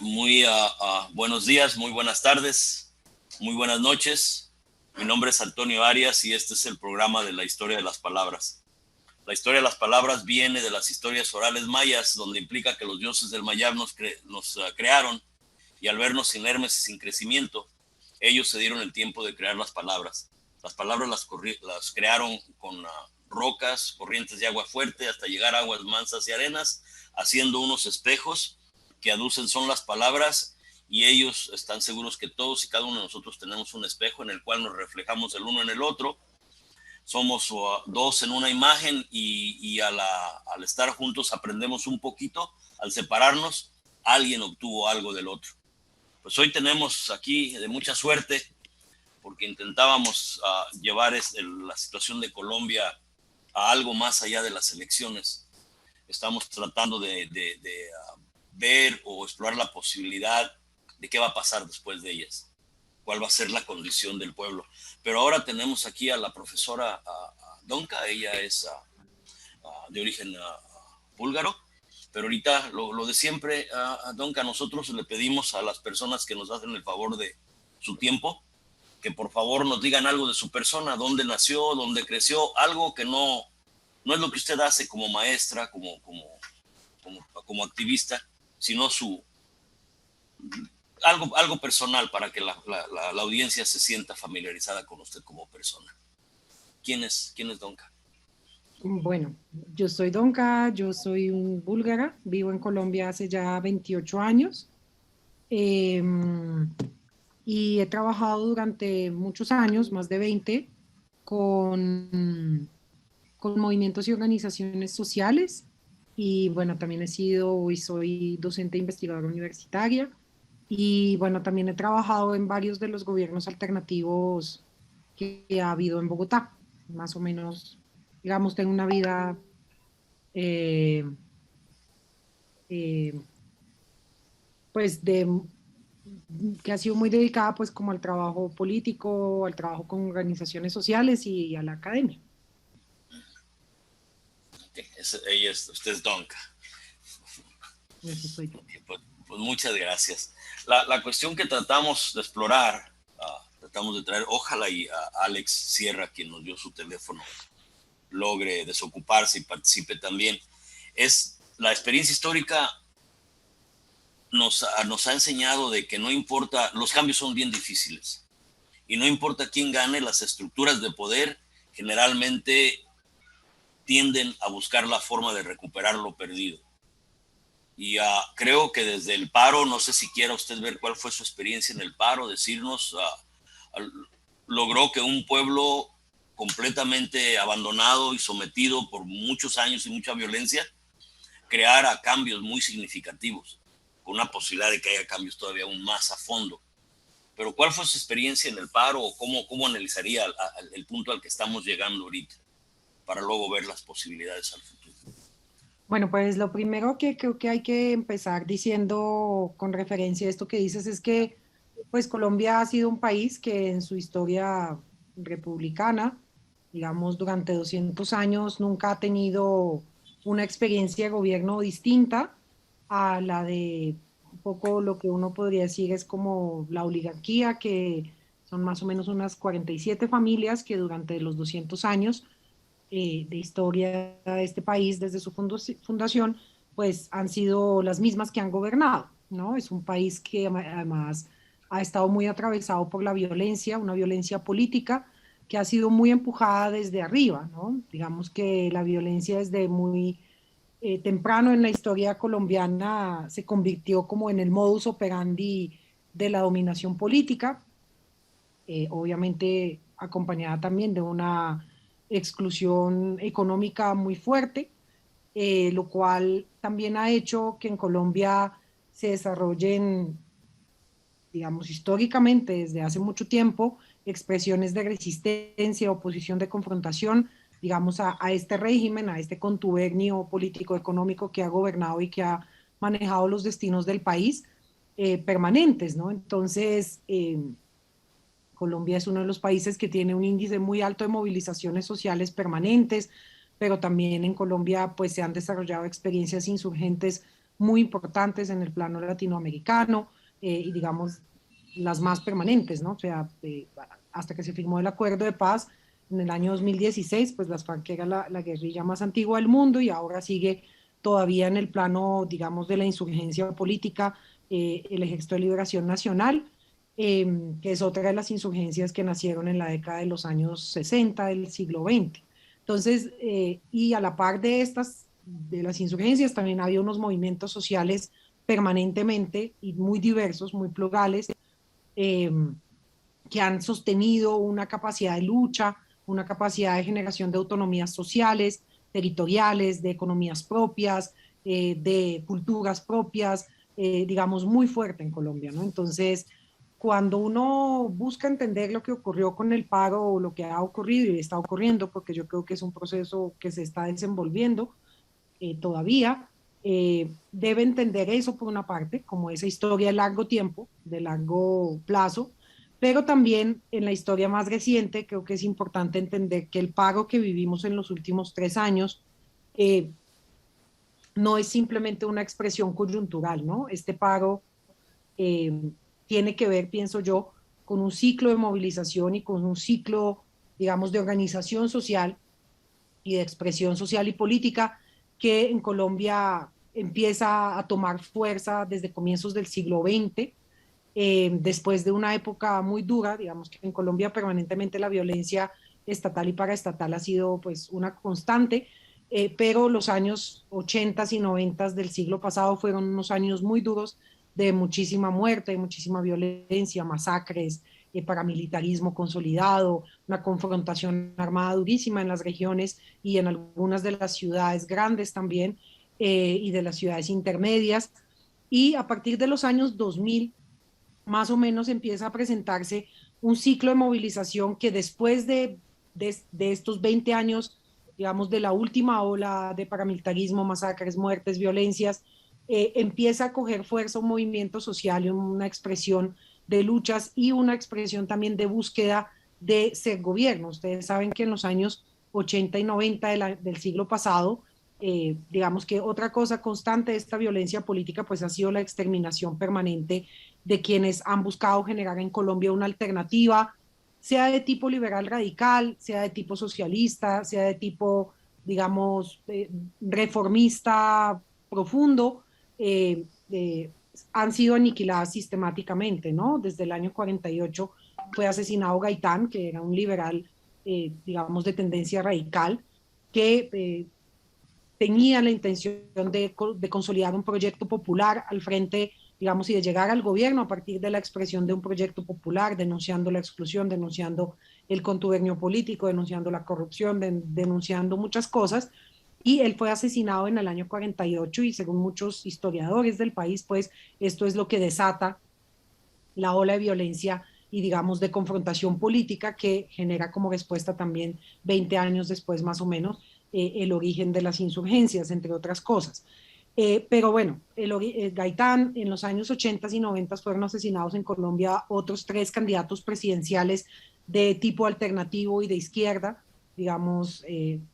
Muy buenos días, muy buenas tardes, muy buenas noches. Mi nombre es Antonio Arias y este es el programa de la historia de las palabras. La historia de las palabras viene de las historias orales mayas, donde implica que los dioses del Mayab nos crearon, y al vernos inermes y sin crecimiento, ellos se dieron el tiempo de crear las palabras. Las palabras las crearon con rocas, corrientes de agua fuerte, hasta llegar a aguas mansas y arenas, haciendo unos espejos que aducen son las palabras, y ellos están seguros que todos y cada uno de nosotros tenemos un espejo en el cual nos reflejamos el uno en el otro. Somos dos en una imagen, y al estar juntos aprendemos un poquito. Al separarnos, alguien obtuvo algo del otro. Pues hoy tenemos aquí de mucha suerte, porque intentábamos llevar la situación de Colombia a algo más allá de las elecciones. Estamos tratando de ver o explorar la posibilidad de qué va a pasar después de ellas, cuál va a ser la condición del pueblo. Pero ahora tenemos aquí a la profesora Donka. Ella es de origen búlgaro, pero ahorita lo de siempre, Donka, nosotros le pedimos a las personas que nos hacen el favor de su tiempo, que por favor nos digan algo de su persona, dónde nació, dónde creció, algo que no es lo que usted hace como maestra, como activista, sino algo personal, para que la audiencia se sienta familiarizada con usted como persona. ¿Quién es Donka? Bueno, yo soy Donka, yo soy un búlgara, vivo en Colombia hace ya 28 años eh, y he trabajado durante muchos años, más de 20, con movimientos y organizaciones sociales y bueno, también he sido y soy docente e investigadora universitaria y bueno, también he trabajado en varios de los gobiernos alternativos que ha habido en Bogotá, más o menos, digamos, tengo una vida eh, eh, pues que ha sido muy dedicada pues como al trabajo político, al trabajo con organizaciones sociales y a la academia. Okay. Usted es Donka. Eso soy yo. Pues muchas gracias. La cuestión que tratamos de explorar, tratamos de traer, ojalá y Alex Sierra, quien nos dio su teléfono, logre desocuparse y participe también, es la experiencia histórica. Nos ha enseñado de que no importa, los cambios son bien difíciles, y no importa quién gane, las estructuras de poder generalmente tienden a buscar la forma de recuperar lo perdido. Y creo que desde el paro, no sé si quiera usted ver cuál fue su experiencia en el paro, decirnos, logró que un pueblo completamente abandonado y sometido por muchos años y mucha violencia creara cambios muy significativos, con una posibilidad de que haya cambios todavía aún más a fondo. Pero ¿cuál fue su experiencia en el paro, o cómo analizaría el punto al que estamos llegando ahorita, para luego ver las posibilidades al futuro? Bueno, pues lo primero que creo que hay que empezar diciendo con referencia a esto que dices es que pues Colombia ha sido un país que en su historia republicana, digamos, durante 200 años nunca ha tenido una experiencia de gobierno distinta a la de un poco lo que uno podría decir es como la oligarquía, que son más o menos unas 47 familias que durante los 200 años de historia de este país desde su fundación, pues han sido las mismas que han gobernado, ¿no? Es un país que además ha estado muy atravesado por la violencia, una violencia política que ha sido muy empujada desde arriba, ¿no? Digamos que la violencia desde muy temprano en la historia colombiana se convirtió como en el modus operandi de la dominación política, obviamente acompañada también de una exclusión económica muy fuerte, lo cual también ha hecho que en Colombia se desarrollen, digamos, históricamente desde hace mucho tiempo, expresiones de resistencia, oposición, de confrontación, digamos, a este régimen, a este contubernio político-económico que ha gobernado y que ha manejado los destinos del país permanentes, ¿no? Entonces, Colombia es uno de los países que tiene un índice muy alto de movilizaciones sociales permanentes, pero también en Colombia pues se han desarrollado experiencias insurgentes muy importantes en el plano latinoamericano y digamos las más permanentes, ¿no? O sea, hasta que se firmó el acuerdo de paz en el año 2016, pues las FARC era la guerrilla más antigua del mundo y ahora sigue todavía en el plano, digamos, de la insurgencia política, el Ejército de Liberación Nacional, que es otra de las insurgencias que nacieron en la década de los años 60 del siglo XX. Entonces, y a la par de estas, de las insurgencias, también había unos movimientos sociales permanentemente y muy diversos, muy plurales, eh, que han sostenido una capacidad de lucha, una capacidad de generación de autonomías sociales, territoriales, de economías propias, de culturas propias, digamos, muy fuerte en Colombia, ¿no? Entonces, cuando uno busca entender lo que ocurrió con el paro o lo que ha ocurrido y está ocurriendo, porque yo creo que es un proceso que se está desenvolviendo todavía, debe entender eso por una parte, como esa historia de largo tiempo, de largo plazo, pero también en la historia más reciente creo que es importante entender que el paro que vivimos en los últimos 3 años no es simplemente una expresión coyuntural, ¿no? Este paro eh, tiene que ver, pienso yo, con un ciclo de movilización y con un ciclo, digamos, de organización social y de expresión social y política que en Colombia empieza a tomar fuerza desde comienzos del siglo XX, después de una época muy dura, digamos que en Colombia permanentemente la violencia estatal y paraestatal ha sido pues una constante, pero los años 80 y 90 del siglo pasado fueron unos años muy duros de muchísima muerte, de muchísima violencia, masacres, paramilitarismo consolidado, una confrontación armada durísima en las regiones y en algunas de las ciudades grandes también y de las ciudades intermedias. Y a partir de los años 2000, más o menos empieza a presentarse un ciclo de movilización que después de estos 20 años, digamos, de la última ola de paramilitarismo, masacres, muertes, violencias, empieza a coger fuerza un movimiento social y una expresión de luchas y una expresión también de búsqueda de ser gobierno. Ustedes saben que en los años 80 y 90 del siglo pasado, digamos que otra cosa constante de esta violencia política pues ha sido la exterminación permanente de quienes han buscado generar en Colombia una alternativa, sea de tipo liberal radical, sea de tipo socialista, sea de tipo, digamos, reformista profundo, han sido aniquiladas sistemáticamente, ¿no? Desde el año 48 fue asesinado Gaitán, que era un liberal, digamos, de tendencia radical, que tenía la intención de consolidar un proyecto popular al frente, digamos, y de llegar al gobierno a partir de la expresión de un proyecto popular, denunciando la exclusión, denunciando el contubernio político, denunciando la corrupción, denunciando muchas cosas. Y él fue asesinado en el año 48 y según muchos historiadores del país, pues esto es lo que desata la ola de violencia y digamos de confrontación política que genera como respuesta también 20 años después más o menos el origen de las insurgencias, entre otras cosas. Pero bueno, Gaitán en los años 80 y 90 fueron asesinados en Colombia otros 3 candidatos presidenciales de tipo alternativo y de izquierda, digamos,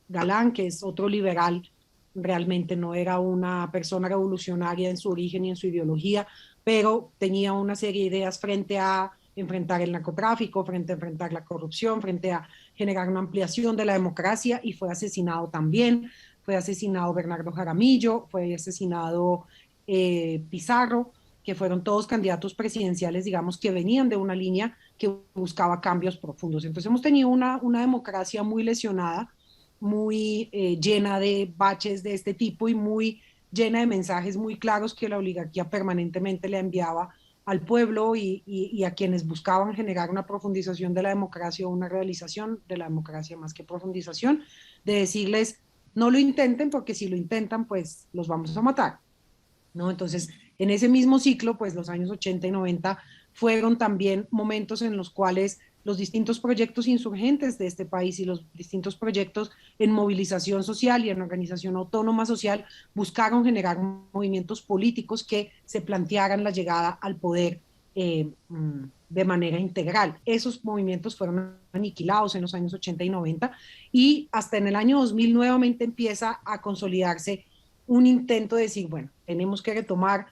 Galán, que es otro liberal, realmente no era una persona revolucionaria en su origen y en su ideología, pero tenía una serie de ideas frente a enfrentar el narcotráfico, frente a enfrentar la corrupción, frente a generar una ampliación de la democracia y fue asesinado también. Fue asesinado Bernardo Jaramillo, fue asesinado Pizarro, que fueron todos candidatos presidenciales, digamos, que venían de una línea que buscaba cambios profundos. Entonces hemos tenido una democracia muy lesionada, muy llena de baches de este tipo y muy llena de mensajes muy claros que la oligarquía permanentemente le enviaba al pueblo y a quienes buscaban generar una profundización de la democracia o una realización de la democracia más que profundización, de decirles no lo intenten porque si lo intentan pues los vamos a matar, ¿no? Entonces en ese mismo ciclo pues los años 80 y 90 fueron también momentos en los cuales los distintos proyectos insurgentes de este país y los distintos proyectos en movilización social y en organización autónoma social buscaron generar movimientos políticos que se plantearan la llegada al poder de manera integral. Esos movimientos fueron aniquilados en los años 80 y 90 y hasta en el año 2000 nuevamente empieza a consolidarse un intento de decir, bueno, tenemos que retomar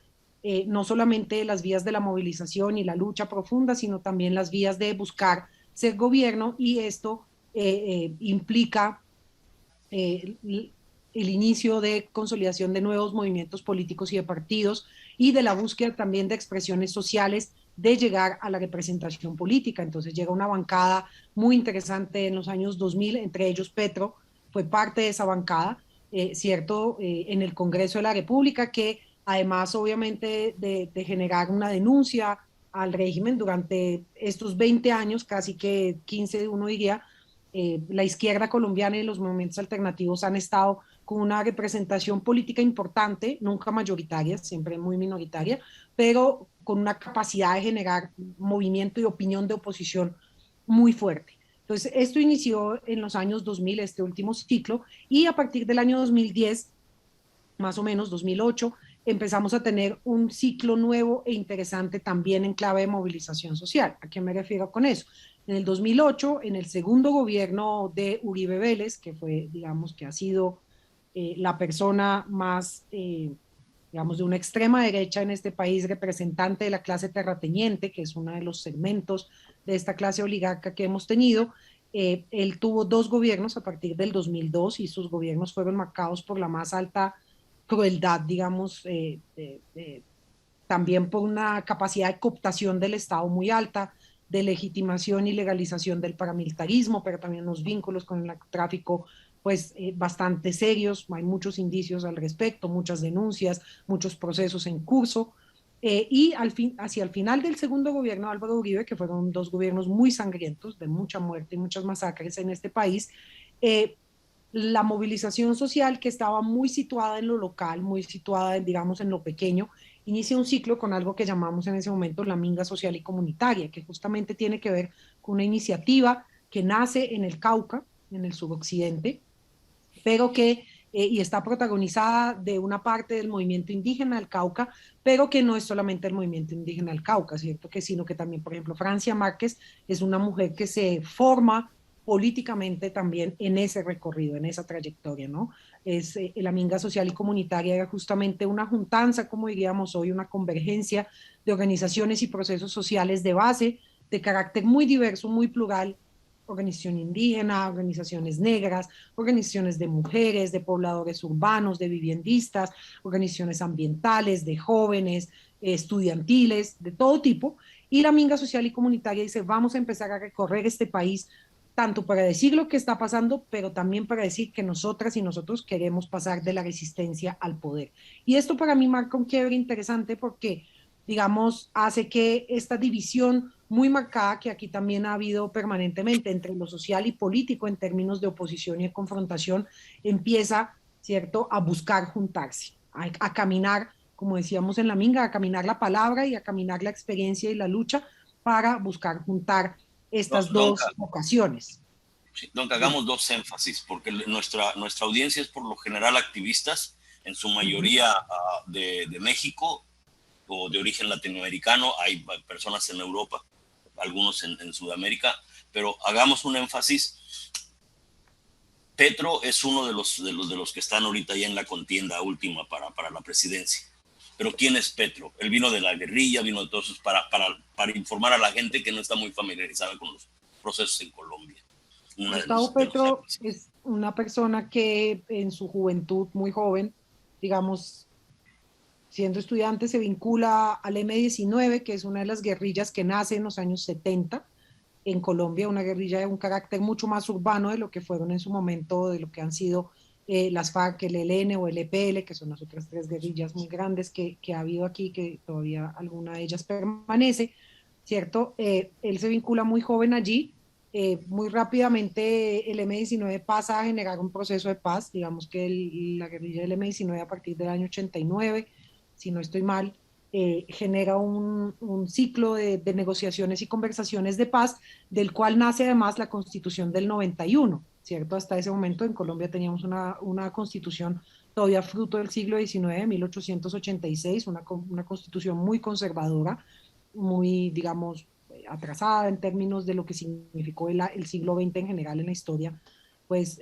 no solamente las vías de la movilización y la lucha profunda, sino también las vías de buscar ser gobierno, y esto implica eh, el inicio de consolidación de nuevos movimientos políticos y de partidos, y de la búsqueda también de expresiones sociales de llegar a la representación política. Entonces llega una bancada muy interesante en los años 2000, entre ellos Petro fue parte de esa bancada, ¿cierto? En el Congreso de la República, que además obviamente de generar una denuncia al régimen durante estos 20 años, casi que 15 uno diría, la izquierda colombiana y los movimientos alternativos han estado con una representación política importante, nunca mayoritaria, siempre muy minoritaria, pero con una capacidad de generar movimiento y opinión de oposición muy fuerte. Entonces, esto inició en los años 2000, este último ciclo, y a partir del año 2010, más o menos 2008, empezamos a tener un ciclo nuevo e interesante también en clave de movilización social. ¿A qué me refiero con eso? En el 2008, en el segundo gobierno de Uribe Vélez, que fue, digamos, que ha sido la persona más, digamos, de una extrema derecha en este país, representante de la clase terrateniente, que es uno de los segmentos de esta clase oligarca que hemos tenido. Él tuvo dos gobiernos a partir del 2002, y sus gobiernos fueron marcados por la más alta crueldad, digamos, también por una capacidad de cooptación del Estado muy alta, de legitimación y legalización del paramilitarismo, pero también unos vínculos con el narcotráfico pues bastante serios. Hay muchos indicios al respecto, muchas denuncias, muchos procesos en curso. Y hacia el final del segundo gobierno de Álvaro Uribe, que fueron dos gobiernos muy sangrientos, de mucha muerte y muchas masacres en este país, la movilización social, que estaba muy situada en lo local, muy situada, digamos, en lo pequeño, inicia un ciclo con algo que llamamos en ese momento la minga social y comunitaria, que justamente tiene que ver con una iniciativa que nace en el Cauca, en el suroccidente, pero que y está protagonizada de una parte del movimiento indígena del Cauca, pero que no es solamente el movimiento indígena del Cauca, ¿cierto? Que sino que también, por ejemplo, Francia Márquez es una mujer que se forma políticamente también en ese recorrido, en esa trayectoria, ¿no? Es la minga social y comunitaria era justamente una juntanza, como diríamos hoy, una convergencia de organizaciones y procesos sociales de base, de carácter muy diverso, muy plural, organización indígena, organizaciones negras, organizaciones de mujeres, de pobladores urbanos, de viviendistas, organizaciones ambientales, de jóvenes, estudiantiles, de todo tipo. Y la minga social y comunitaria dice, vamos a empezar a recorrer este país, tanto para decir lo que está pasando, pero también para decir que nosotras y nosotros queremos pasar de la resistencia al poder. Y esto para mí marca un quiebre interesante porque, digamos, hace que esta división muy marcada que aquí también ha habido permanentemente entre lo social y político en términos de oposición y de confrontación, empieza, ¿cierto?, a buscar juntarse, a caminar, como decíamos en la minga, a caminar la palabra y a caminar la experiencia y la lucha para buscar juntar estas Donca, dos vocaciones. Donca, hagamos dos énfasis, porque nuestra audiencia es por lo general activistas, en su Uh -huh. mayoría de México o de origen latinoamericano. Hay personas en Europa, algunos en Sudamérica, pero hagamos un énfasis. Petro es uno de los que están ahorita ya en la contienda última para la presidencia. Pero ¿quién es Petro? Él vino de la guerrilla, vino de todos esos para informar a la gente que no está muy familiarizada con los procesos en Colombia. Una Gustavo de los Petro es una persona que en su juventud, muy joven, digamos, siendo estudiante, se vincula al M-19, que es una de las guerrillas que nace en los años 70 en Colombia, una guerrilla de un carácter mucho más urbano de lo que fueron en su momento, de lo que han sido las FARC, el ELN o el EPL, que son las otras tres guerrillas muy grandes que ha habido aquí, que todavía alguna de ellas permanece, ¿cierto? Él se vincula muy joven allí. Muy rápidamente el M-19 pasa a generar un proceso de paz, digamos que la guerrilla del M-19 a partir del año 89, si no estoy mal, genera un ciclo de negociaciones y conversaciones de paz, del cual nace además la Constitución del 91, ¿cierto? Hasta ese momento en Colombia teníamos una constitución todavía fruto del siglo XIX, 1886, una constitución muy conservadora, muy, digamos, atrasada en términos de lo que significó el siglo XX en general en la historia, pues,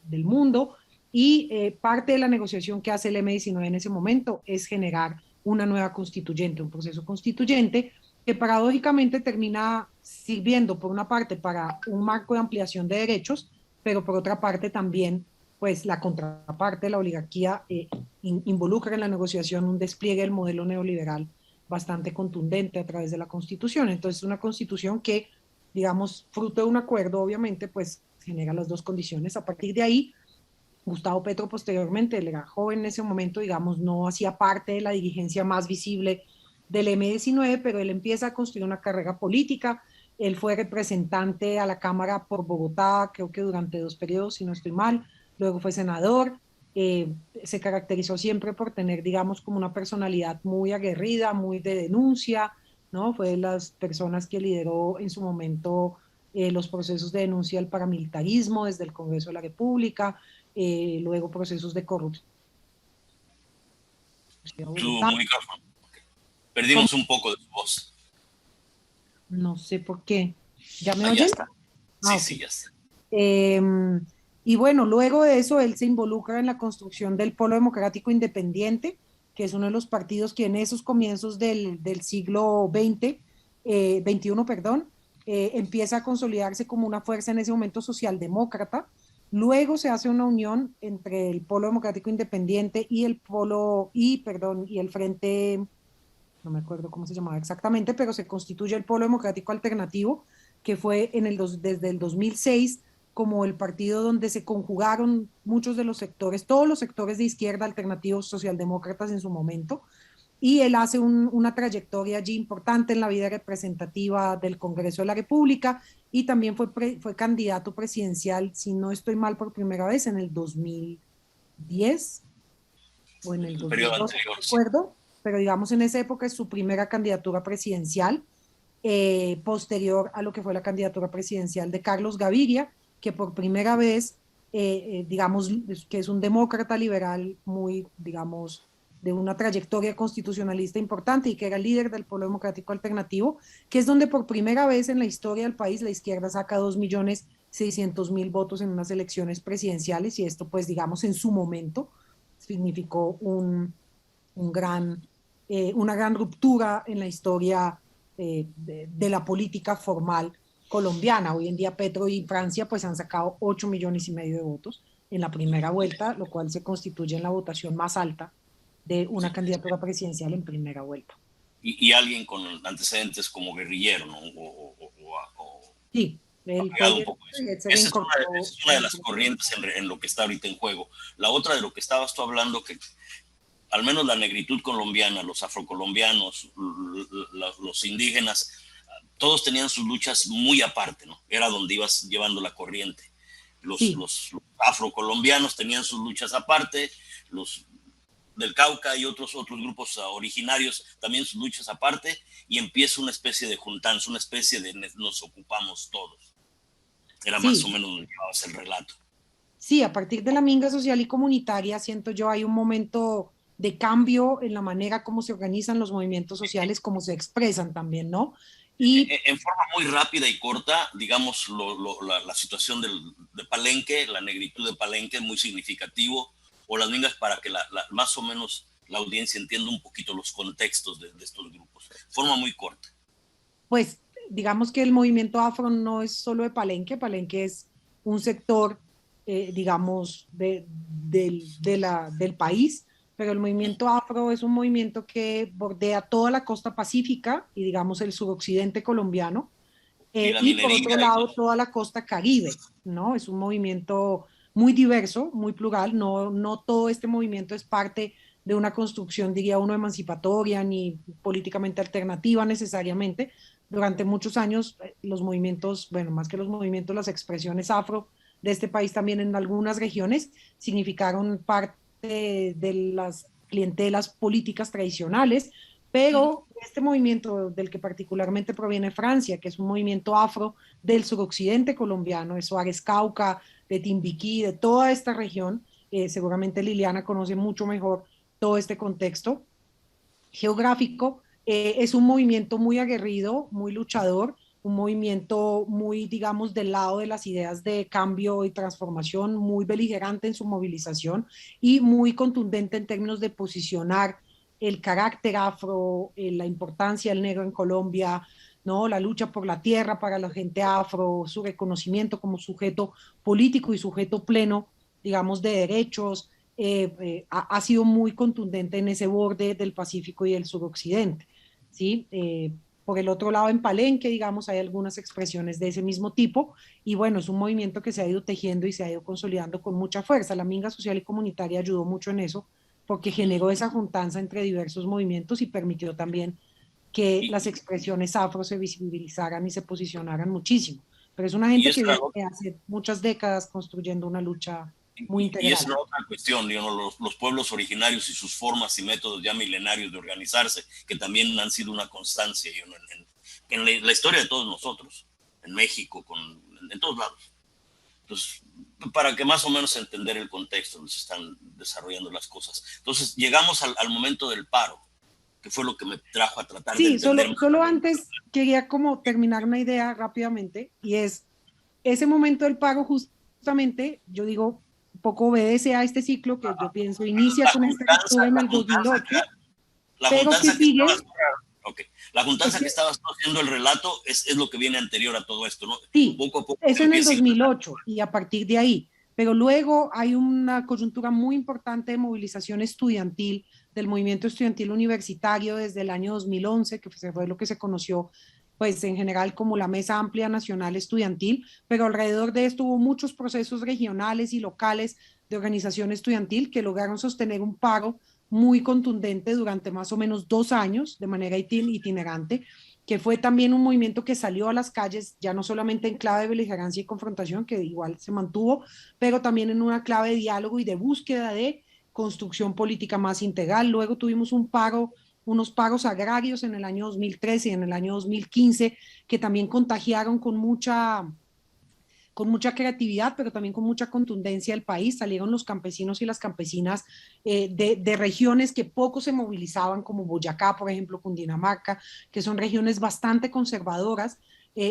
del mundo. y parte de la negociación que hace el M-19 en ese momento es generar una nueva constituyente, un proceso constituyente que paradójicamente termina sirviendo por una parte para un marco de ampliación de derechos, pero por otra parte también pues la contraparte de la oligarquía involucra en la negociación un despliegue del modelo neoliberal bastante contundente a través de la Constitución. Entonces, una Constitución que, digamos, fruto de un acuerdo, obviamente, pues genera las dos condiciones. A partir de ahí, Gustavo Petro posteriormente, él era joven en ese momento, digamos, no hacía parte de la dirigencia más visible del M-19, pero él empieza a construir una carrera política. Él fue representante a la Cámara por Bogotá, creo que durante 2 periodos, si no estoy mal. Luego fue senador. Se caracterizó siempre por tener, digamos, como una personalidad muy aguerrida, muy de denuncia, ¿no? Fue de las personas que lideró en su momento los procesos de denuncia al paramilitarismo desde el Congreso de la República, luego procesos de corrupción. Tu micrófono. Perdimos un poco de tu voz. No sé por qué. ¿Ya me Ya oyen? está. Sí, Ah, ok. sí, ya está. Y bueno, luego de eso, él se involucra en la construcción del Polo Democrático Independiente, que es uno de los partidos que en esos comienzos del siglo XX, XXI, perdón, empieza a consolidarse como una fuerza en ese momento socialdemócrata. Luego se hace una unión entre el Polo Democrático Independiente y y el Frente, no me acuerdo cómo se llamaba exactamente, pero se constituye el Polo Democrático Alternativo, que fue desde el 2006 como el partido donde se conjugaron muchos de los sectores, todos los sectores de izquierda, alternativos, socialdemócratas en su momento, y él hace una trayectoria allí importante en la vida representativa del Congreso de la República y también fue candidato presidencial, si no estoy mal, por primera vez en el 2010 o en el El periodo 2012, anterior, no sí. recuerdo, pero digamos en esa época es su primera candidatura presidencial, posterior a lo que fue la candidatura presidencial de Carlos Gaviria, que por primera vez, digamos, que es un demócrata liberal muy, digamos, de una trayectoria constitucionalista importante y que era líder del Polo Democrático Alternativo, que es donde por primera vez en la historia del país la izquierda saca 2.600.000 votos en unas elecciones presidenciales y esto, pues, digamos, en su momento significó un gran, una gran ruptura en la historia de la política formal colombiana. Hoy en día Petro y Francia pues han sacado 8,5 millones de votos en la primera vuelta, lo cual se constituye en la votación más alta de una Sí. candidatura presidencial en primera vuelta. Y alguien con antecedentes como guerrillero, ¿no? Sí, Ha él fue pegado un poco eso. y se Esa reincorporó. es una de las corrientes en lo que está ahorita en juego. La otra de lo que estabas tú hablando, que al menos la negritud colombiana, los afrocolombianos, los indígenas, todos tenían sus luchas muy aparte, ¿no? Era donde ibas llevando la corriente. Sí, Los afrocolombianos tenían sus luchas aparte, los del Cauca y otros grupos originarios también sus luchas aparte, y empieza una especie de juntanza, una especie de nos ocupamos todos. Era más o sí, menos donde llevabas el relato. sí, a partir de la minga social y comunitaria, siento yo, hay un momento de cambio en la manera como se organizan los movimientos sociales, cómo se expresan también, ¿no? Y En forma muy rápida y corta, digamos, la situación de Palenque, la negritud de Palenque es muy significativo, o las mingas para que más o menos la audiencia entienda un poquito los contextos de estos grupos. Forma muy corta. pues digamos que el movimiento afro no es solo de Palenque, Palenque es un sector, digamos, del país, pero el movimiento afro es un movimiento que bordea toda la costa pacífica y, digamos, el suroccidente colombiano, Y la y por minería otro y todo. lado toda la costa caribe, ¿no? Es un movimiento muy diverso, muy plural, no todo este movimiento es parte de una construcción, diría uno, emancipatoria ni políticamente alternativa necesariamente. Durante muchos años los movimientos, bueno, más que los movimientos, las expresiones afro de este país también en algunas regiones significaron parte de las clientelas políticas tradicionales, pero este movimiento del que particularmente proviene Francia, que es un movimiento afro del suroccidente colombiano, de Suárez Cauca, de Timbiquí, de toda esta región, seguramente Liliana conoce mucho mejor todo este contexto geográfico, es un movimiento muy aguerrido, muy luchador, un movimiento muy, digamos, del lado de las ideas de cambio y transformación, muy beligerante en su movilización y muy contundente en términos de posicionar el carácter afro, la importancia del negro en Colombia, ¿no? La lucha por la tierra para la gente afro, su reconocimiento como sujeto político y sujeto pleno, digamos, de derechos, ha sido muy contundente en ese borde del Pacífico y el suroccidente, ¿sí? Por el otro lado, en Palenque, digamos, hay algunas expresiones de ese mismo tipo, y bueno, es un movimiento que se ha ido tejiendo y se ha ido consolidando con mucha fuerza. La Minga Social y Comunitaria ayudó mucho en eso, porque generó esa juntanza entre diversos movimientos y permitió también que las Y, expresiones afro se visibilizaran y se posicionaran muchísimo. Pero es una y gente que esa viene hace muchas décadas construyendo una lucha muy Y integral. esa es otra cuestión, digamos, los pueblos originarios y sus formas y métodos ya milenarios de organizarse, que también han sido una constancia en la historia de todos nosotros, en México, en todos lados. Entonces, para que más o menos entender el contexto donde se están desarrollando las cosas. Entonces, llegamos al momento del paro, que fue lo que me trajo a tratar de Sí, entender más. solo antes quería como terminar una idea rápidamente, y es ese momento del pago justamente, yo digo, un poco obedece a este ciclo que yo pienso inicia con esta ruptura en el 2008, La pero que juntanza que estabas, sigue, okay. La es juntanza que que estabas haciendo el relato es lo que viene anterior a todo esto, ¿no? sí, Poco a poco eso en el empieza. 2008 y a partir de ahí, pero luego hay una coyuntura muy importante de movilización estudiantil del movimiento estudiantil universitario desde el año 2011, que fue lo que se conoció pues en general como la Mesa Amplia Nacional Estudiantil, pero alrededor de esto hubo muchos procesos regionales y locales de organización estudiantil que lograron sostener un paro muy contundente durante más o menos 2 años de manera itinerante, que fue también un movimiento que salió a las calles, ya no solamente en clave de beligerancia y confrontación, que igual se mantuvo, pero también en una clave de diálogo y de búsqueda de construcción política más integral. Luego tuvimos unos paros agrarios en el año 2013 y en el año 2015 que también contagiaron con mucha creatividad, pero también con mucha contundencia del país. Salieron los campesinos y las campesinas de regiones que poco se movilizaban, como Boyacá, por ejemplo, Cundinamarca, que son regiones bastante conservadoras,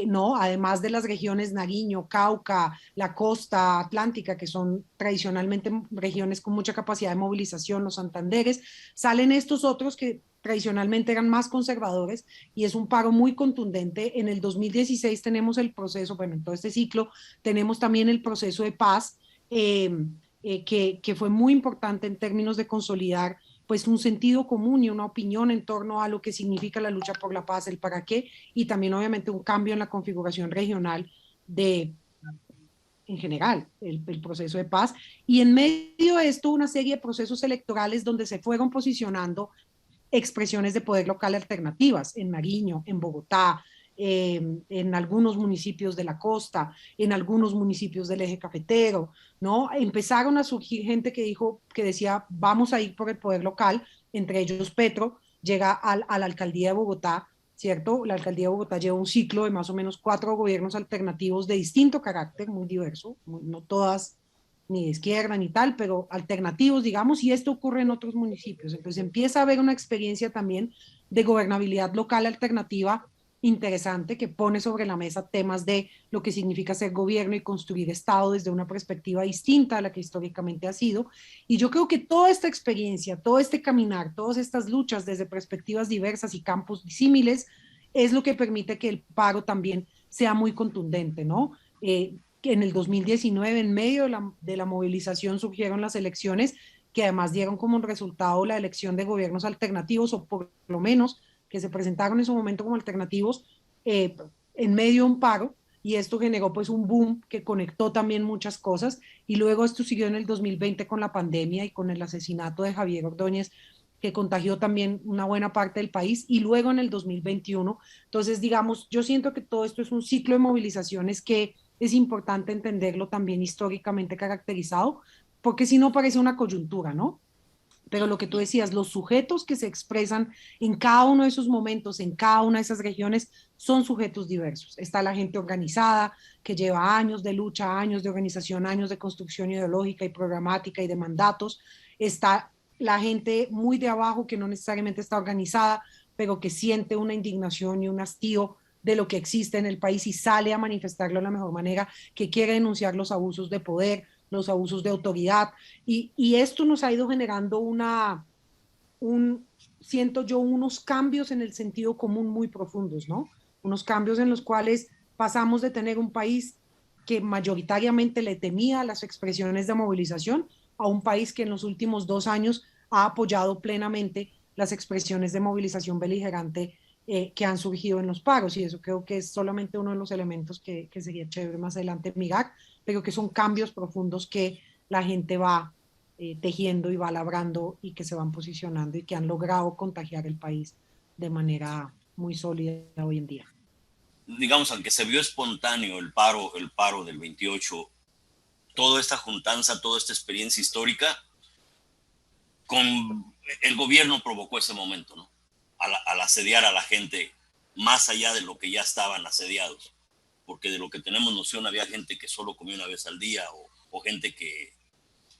¿no? Además de las regiones Nariño, Cauca, la costa atlántica, que son tradicionalmente regiones con mucha capacidad de movilización, los Santanderes, salen estos otros que tradicionalmente eran más conservadores y es un paro muy contundente. En el 2016 tenemos el proceso, bueno, en todo este ciclo tenemos también el proceso de paz, que fue muy importante en términos de consolidar pues un sentido común y una opinión en torno a lo que significa la lucha por la paz, el para qué, y también obviamente un cambio en la configuración regional de, en general, el proceso de paz. Y en medio de esto, una serie de procesos electorales donde se fueron posicionando expresiones de poder local alternativas en Nariño, en Bogotá, en algunos municipios de la costa, en algunos municipios del eje cafetero, ¿no? Empezaron a surgir gente que dijo, que decía, vamos a ir por el poder local, entre ellos Petro, llega a la alcaldía de Bogotá, ¿cierto? La alcaldía de Bogotá lleva un ciclo de más o menos 4 gobiernos alternativos de distinto carácter, muy diverso, no todas ni de izquierda ni tal, pero alternativos, digamos, y esto ocurre en otros municipios. Entonces empieza a haber una experiencia también de gobernabilidad local alternativa interesante que pone sobre la mesa temas de lo que significa ser gobierno y construir Estado desde una perspectiva distinta a la que históricamente ha sido. Y yo creo que toda esta experiencia, todo este caminar, todas estas luchas desde perspectivas diversas y campos disímiles es lo que permite que el paro también sea muy contundente, ¿no? Que en el 2019, en medio de la movilización, surgieron las elecciones que además dieron como resultado la elección de gobiernos alternativos, o por lo menos que se presentaron en su momento como alternativos, en medio de un paro, y esto generó pues un boom que conectó también muchas cosas, y luego esto siguió en el 2020 con la pandemia y con el asesinato de Javier Ordóñez, que contagió también una buena parte del país, y luego en el 2021. Entonces, digamos, yo siento que todo esto es un ciclo de movilizaciones que es importante entenderlo también históricamente caracterizado, porque si no parece una coyuntura, ¿no? Pero lo que tú decías, los sujetos que se expresan en cada uno de esos momentos, en cada una de esas regiones, son sujetos diversos. Está la gente organizada, que lleva años de lucha, años de organización, años de construcción ideológica y programática y de mandatos. Está la gente muy de abajo, que no necesariamente está organizada, pero que siente una indignación y un hastío de lo que existe en el país y sale a manifestarlo de la mejor manera, que quiere denunciar los abusos de poder, los abusos de autoridad, y esto nos ha ido generando un, siento yo, unos cambios en el sentido común muy profundos, ¿no? Unos cambios en los cuales pasamos de tener un país que mayoritariamente le temía las expresiones de movilización a un país que en los últimos 2 años ha apoyado plenamente las expresiones de movilización beligerante que han surgido en los paros, y eso creo que es solamente uno de los elementos que sería chévere más adelante mirar, pero que son cambios profundos que la gente va tejiendo y va labrando y que se van posicionando y que han logrado contagiar el país de manera muy sólida hoy en día. Digamos, aunque se vio espontáneo el paro del 28, toda esta juntanza, toda esta experiencia histórica, con el gobierno provocó ese momento, ¿no? Al asediar a la gente más allá de lo que ya estaban asediados, porque de lo que tenemos noción había gente que solo comía una vez al día o gente que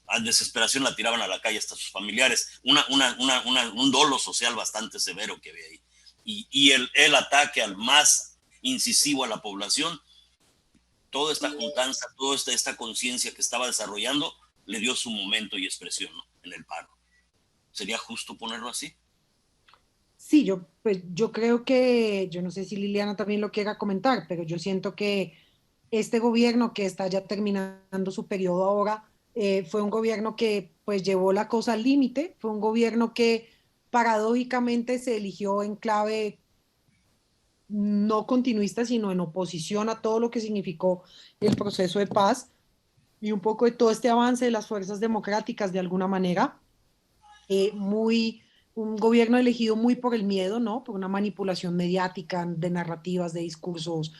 a desesperación la tiraban a la calle hasta sus familiares, un dolo social bastante severo que había ahí. Y el ataque al más incisivo a la población, toda esta juntanza, toda esta conciencia que estaba desarrollando, le dio su momento y expresión, ¿no? En el paro. ¿Sería justo ponerlo así? Sí, pues, yo creo que, yo no sé si Liliana también lo quiera comentar, pero yo siento que este gobierno que está ya terminando su periodo ahora, fue un gobierno que pues llevó la cosa al límite, fue un gobierno que paradójicamente se eligió en clave no continuista, sino en oposición a todo lo que significó el proceso de paz y un poco de todo este avance de las fuerzas democráticas de alguna manera, muy, un gobierno elegido muy por el miedo, ¿no? Por una manipulación mediática de narrativas, de discursos,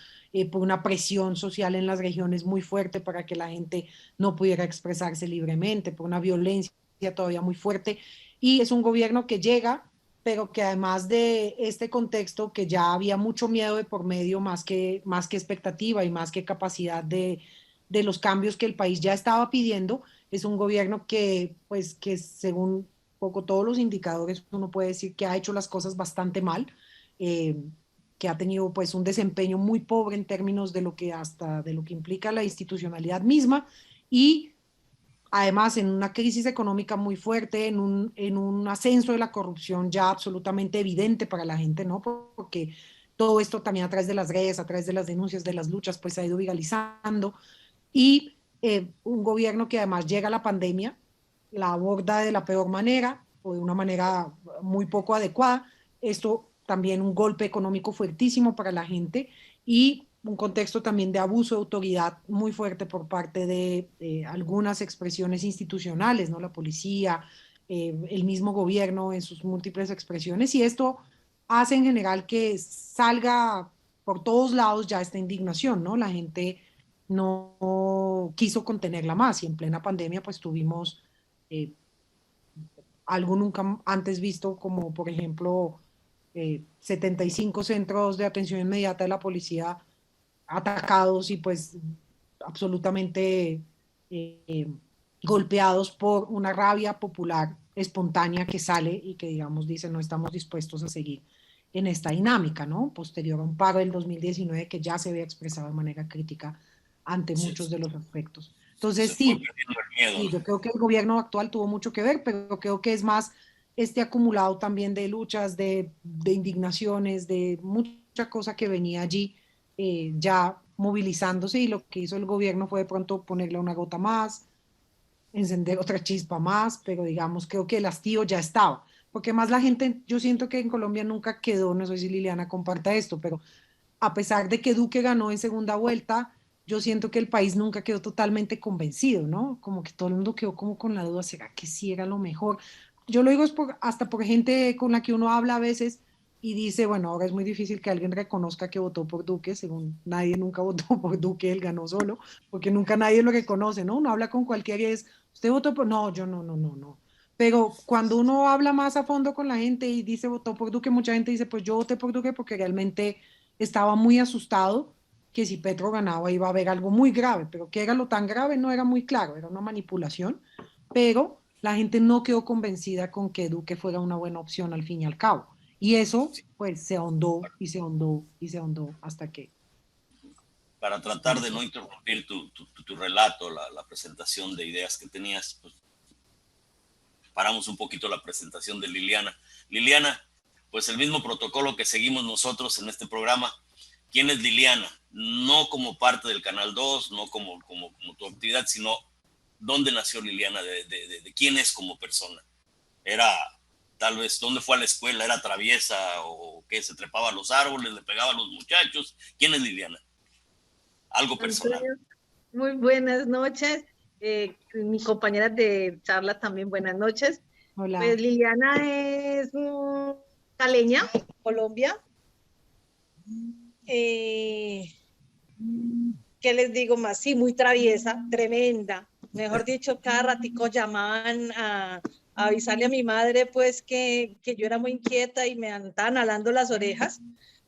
por una presión social en las regiones muy fuerte para que la gente no pudiera expresarse libremente, por una violencia todavía muy fuerte. Y es un gobierno que llega, pero que además de este contexto, que ya había mucho miedo de por medio, más que expectativa y más que capacidad de los cambios que el país ya estaba pidiendo, es un gobierno que, pues, que según poco todos los indicadores, uno puede decir que ha hecho las cosas bastante mal, eh, que ha tenido pues un desempeño muy pobre en términos de lo que hasta de lo que implica la institucionalidad misma, y además en una crisis económica muy fuerte, en un ascenso de la corrupción ya absolutamente evidente para la gente, ¿no? Porque todo esto también a través de las redes, a través de las denuncias, de las luchas, pues se ha ido viralizando, y un gobierno que además llega a la pandemia, la aborda de la peor manera o de una manera muy poco adecuada. Esto también un golpe económico fuertísimo para la gente y un contexto también de abuso de autoridad muy fuerte por parte de algunas expresiones institucionales, ¿no? La policía, el mismo gobierno en sus múltiples expresiones, y esto hace en general que salga por todos lados ya esta indignación, ¿no? La gente no quiso contenerla más y en plena pandemia pues tuvimos eh, algo nunca antes visto, como por ejemplo 75 centros de atención inmediata de la policía atacados y pues absolutamente eh, golpeados por una rabia popular espontánea que sale y que digamos dice no estamos dispuestos a seguir en esta dinámica, ¿no? Posterior a un paro del 2019 que ya se había expresado de manera crítica ante Sí, muchos de los aspectos. Entonces se fue sí, perdiendo el miedo, y ¿no? yo creo que el gobierno actual tuvo mucho que ver, pero creo que es más este acumulado también de luchas, de indignaciones, de mucha cosa que venía allí ya movilizándose, y lo que hizo el gobierno fue de pronto ponerle una gota más, encender otra chispa más, pero digamos, creo que el hastío ya estaba. Porque más la gente, yo siento que en Colombia nunca quedó, no sé si Liliana comparta esto, pero a pesar de que Duque ganó en segunda vuelta, yo siento que el país nunca quedó totalmente convencido, ¿no? Como que todo el mundo quedó como con la duda, ¿será que sí era lo mejor? Yo lo digo es hasta por gente con la que uno habla a veces y dice, bueno, ahora es muy difícil que alguien reconozca que votó por Duque, según nadie nunca votó por Duque, él ganó solo, porque nunca nadie lo reconoce, ¿no? Uno habla con cualquiera y es, ¿usted votó por? No, yo no, no, no, no. Pero cuando uno habla más a fondo con la gente y dice votó por Duque, mucha gente dice, pues yo voté por Duque porque realmente estaba muy asustado que si Petro ganaba iba a haber algo muy grave, pero que era lo tan grave no era muy claro, era una manipulación, pero la gente no quedó convencida con que Duque fuera una buena opción al fin y al cabo. Y eso, pues, se ahondó y se ahondó y se ahondó hasta que... Para tratar de no interrumpir tu relato, la presentación de ideas que tenías, pues paramos un poquito la presentación de Liliana. Liliana, pues el mismo protocolo que seguimos nosotros en este programa. ¿Quién es Liliana? No como parte del Canal 2, no como tu actividad, sino dónde nació Liliana, de quién es como persona. Era, tal vez, ¿dónde fue a la escuela? ¿Era traviesa o qué? ¿Se trepaba a los árboles, le pegaba a los muchachos? ¿Quién es Liliana? Algo personal. Antonio, muy buenas noches. Mi compañera de charla también, buenas noches. Hola. Pues Liliana es caleña, Colombia. ¿Qué les digo más? Sí, muy traviesa, tremenda. Mejor dicho, cada ratico llamaban a avisarle a mi madre pues que yo era muy inquieta y me andaban alando las orejas.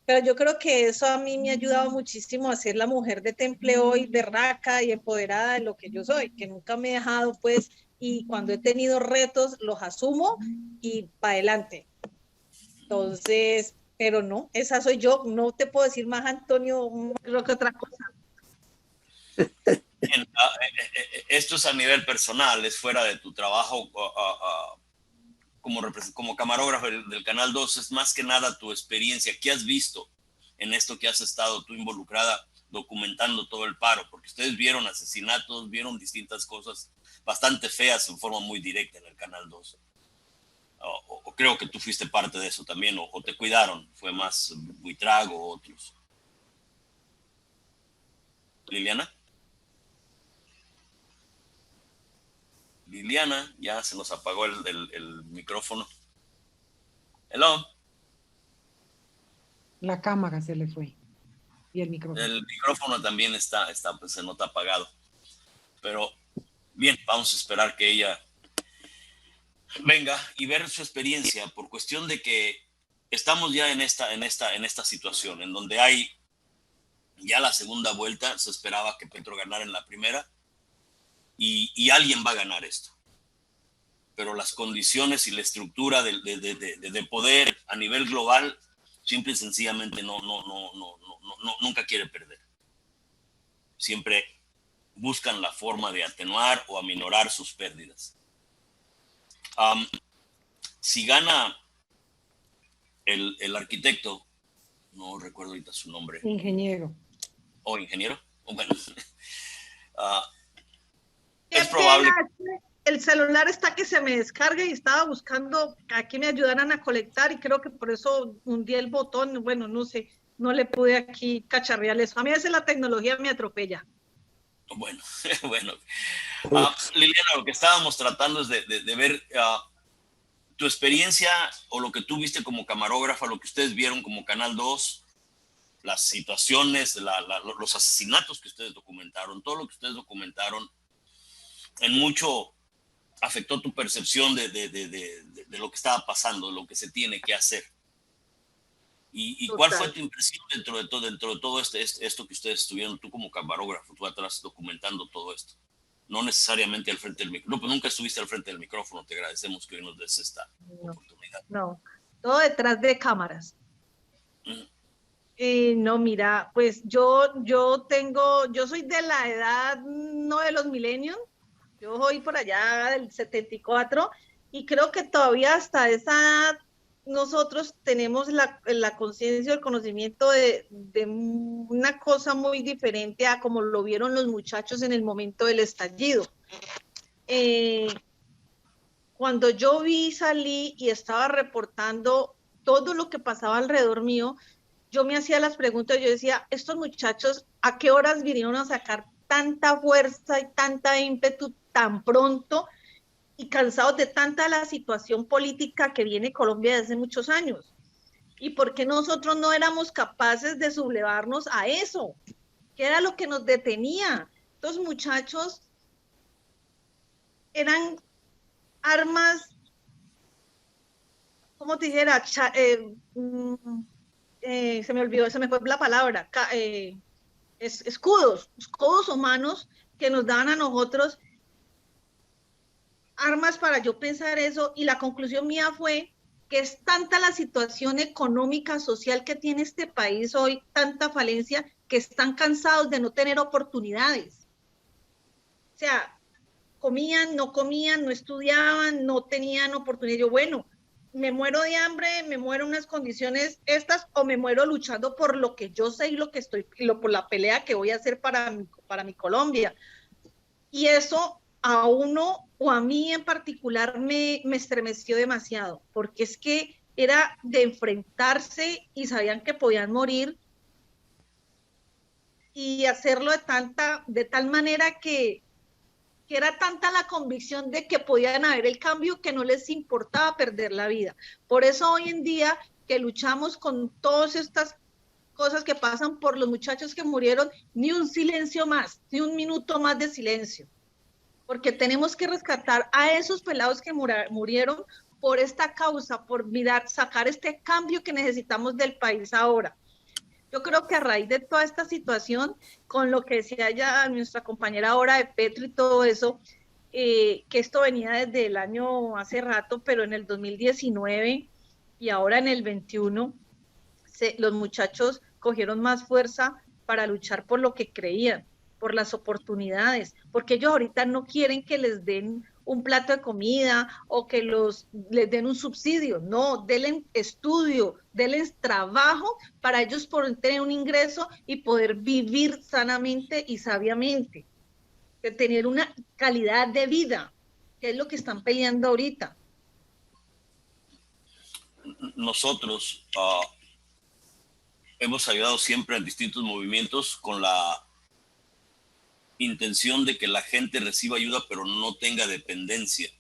Pero yo creo que eso a mí me ha ayudado muchísimo a ser la mujer de temple hoy, berraca y empoderada de lo que yo soy, que nunca me he dejado pues, y cuando he tenido retos los asumo y para adelante. Entonces, pero no, esa soy yo, no te puedo decir más, Antonio, creo que otra cosa. Bien, esto es a nivel personal, es fuera de tu trabajo como camarógrafo del Canal 2, es más que nada tu experiencia. ¿Qué has visto en esto que has estado tú involucrada documentando todo el paro? Porque ustedes vieron asesinatos, vieron distintas cosas bastante feas en forma muy directa en el Canal 2. O creo que tú fuiste parte de eso también, o te cuidaron, fue más Buitrago o otros. Liliana. Liliana, ya se nos apagó el micrófono. Hello. La cámara se le fue y el micrófono. El micrófono también está pues, se nota apagado. Pero bien, vamos a esperar que ella venga y ver su experiencia, por cuestión de que estamos ya en esta situación, en donde hay ya la segunda vuelta. Se esperaba que Petro ganara en la primera y alguien va a ganar esto. Pero las condiciones y la estructura de poder a nivel global simple y sencillamente nunca quiere perder. Siempre buscan la forma de atenuar o aminorar sus pérdidas. Si gana el arquitecto, no recuerdo ahorita su nombre. Ingeniero. ¿O ingeniero? Bueno, es probable. El celular está que se me descarga y estaba buscando a que me ayudaran a colectar y creo que por eso hundí el botón. Bueno, no sé, no le pude aquí cacharrear eso. A mí a veces la tecnología me atropella. Bueno, bueno. Liliana, lo que estábamos tratando es de ver tu experiencia o lo que tú viste como camarógrafa, lo que ustedes vieron como Canal 2, las situaciones, los asesinatos que ustedes documentaron, todo lo que ustedes documentaron, en mucho afectó tu percepción de lo que estaba pasando, de lo que se tiene que hacer. ¿Y cuál fue tu impresión dentro de todo esto que ustedes estuvieron, tú como camarógrafo, tú atrás documentando todo esto? No necesariamente al frente del micrófono, pues nunca estuviste al frente del micrófono, te agradecemos que hoy nos des esta oportunidad. No, todo detrás de cámaras. No, mira, pues yo soy de la edad, no de los millennials, yo soy por allá del 74 y creo que todavía hasta esa edad nosotros tenemos la conciencia, el conocimiento de una cosa muy diferente a como lo vieron los muchachos en el momento del estallido. Cuando yo salí y estaba reportando todo lo que pasaba alrededor mío, yo me hacía las preguntas, yo decía, estos muchachos, ¿a qué horas vinieron a sacar tanta fuerza y tanta ímpetu tan pronto y cansados de tanta la situación política que viene Colombia desde hace muchos años? ¿Y por qué nosotros no éramos capaces de sublevarnos a eso? ¿Qué era lo que nos detenía? Estos muchachos eran armas, ¿cómo te dijera? Se me olvidó, se me fue la palabra, escudos humanos que nos daban a nosotros armas para yo pensar eso, y la conclusión mía fue que es tanta la situación económica, social que tiene este país hoy, tanta falencia, que están cansados de no tener oportunidades. O sea, comían, no estudiaban, no tenían oportunidad. Yo, bueno, me muero de hambre, me muero en unas condiciones estas, o me muero luchando por lo que yo sé y lo que estoy, por la pelea que voy a hacer para mi Colombia. Y eso a uno o a mí en particular me estremeció demasiado, porque es que era de enfrentarse y sabían que podían morir y hacerlo de tal manera que era tanta la convicción de que podían haber el cambio que no les importaba perder la vida. Por eso hoy en día que luchamos con todas estas cosas que pasan por los muchachos que murieron, ni un silencio más, ni un minuto más de silencio, porque tenemos que rescatar a esos pelados que murieron por esta causa, por mirar, sacar este cambio que necesitamos del país ahora. Yo creo que a raíz de toda esta situación, con lo que decía ya nuestra compañera ahora de Petro y todo eso, que esto venía desde el año hace rato, pero en el 2019 y ahora en el 21, los muchachos cogieron más fuerza para luchar por lo que creían, por las oportunidades, porque ellos ahorita no quieren que les den un plato de comida o que les den un subsidio, no, denle estudio, denle trabajo para ellos poder tener un ingreso y poder vivir sanamente y sabiamente, de tener una calidad de vida, que es lo que están peleando ahorita. Nosotros hemos ayudado siempre en distintos movimientos con la intención de que la gente reciba ayuda, pero no tenga dependencia,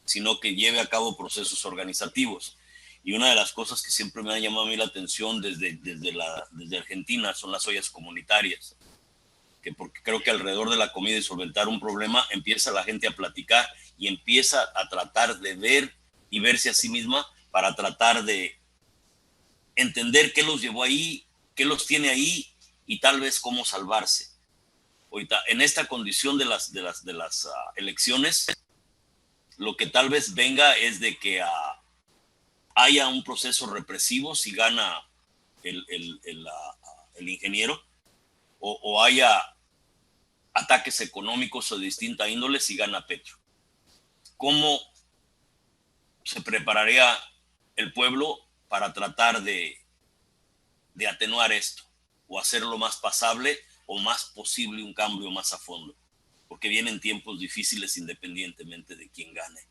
sino que lleve a cabo procesos organizativos. Y una de las cosas que siempre me ha llamado a mí la atención desde Argentina son las ollas comunitarias, que porque creo que alrededor de la comida y solventar un problema empieza la gente a platicar y empieza a tratar de ver y verse a sí misma para tratar de entender qué los llevó ahí, qué los tiene ahí y tal vez cómo salvarse. Ahorita, en esta condición de las elecciones, lo que tal vez venga es de que haya un proceso represivo si gana el ingeniero, o haya ataques económicos o de distinta índole si gana Petro. ¿Cómo se prepararía el pueblo para tratar de atenuar esto o hacerlo más pasable o más posible un cambio más a fondo? Porque vienen tiempos difíciles independientemente de quién gane.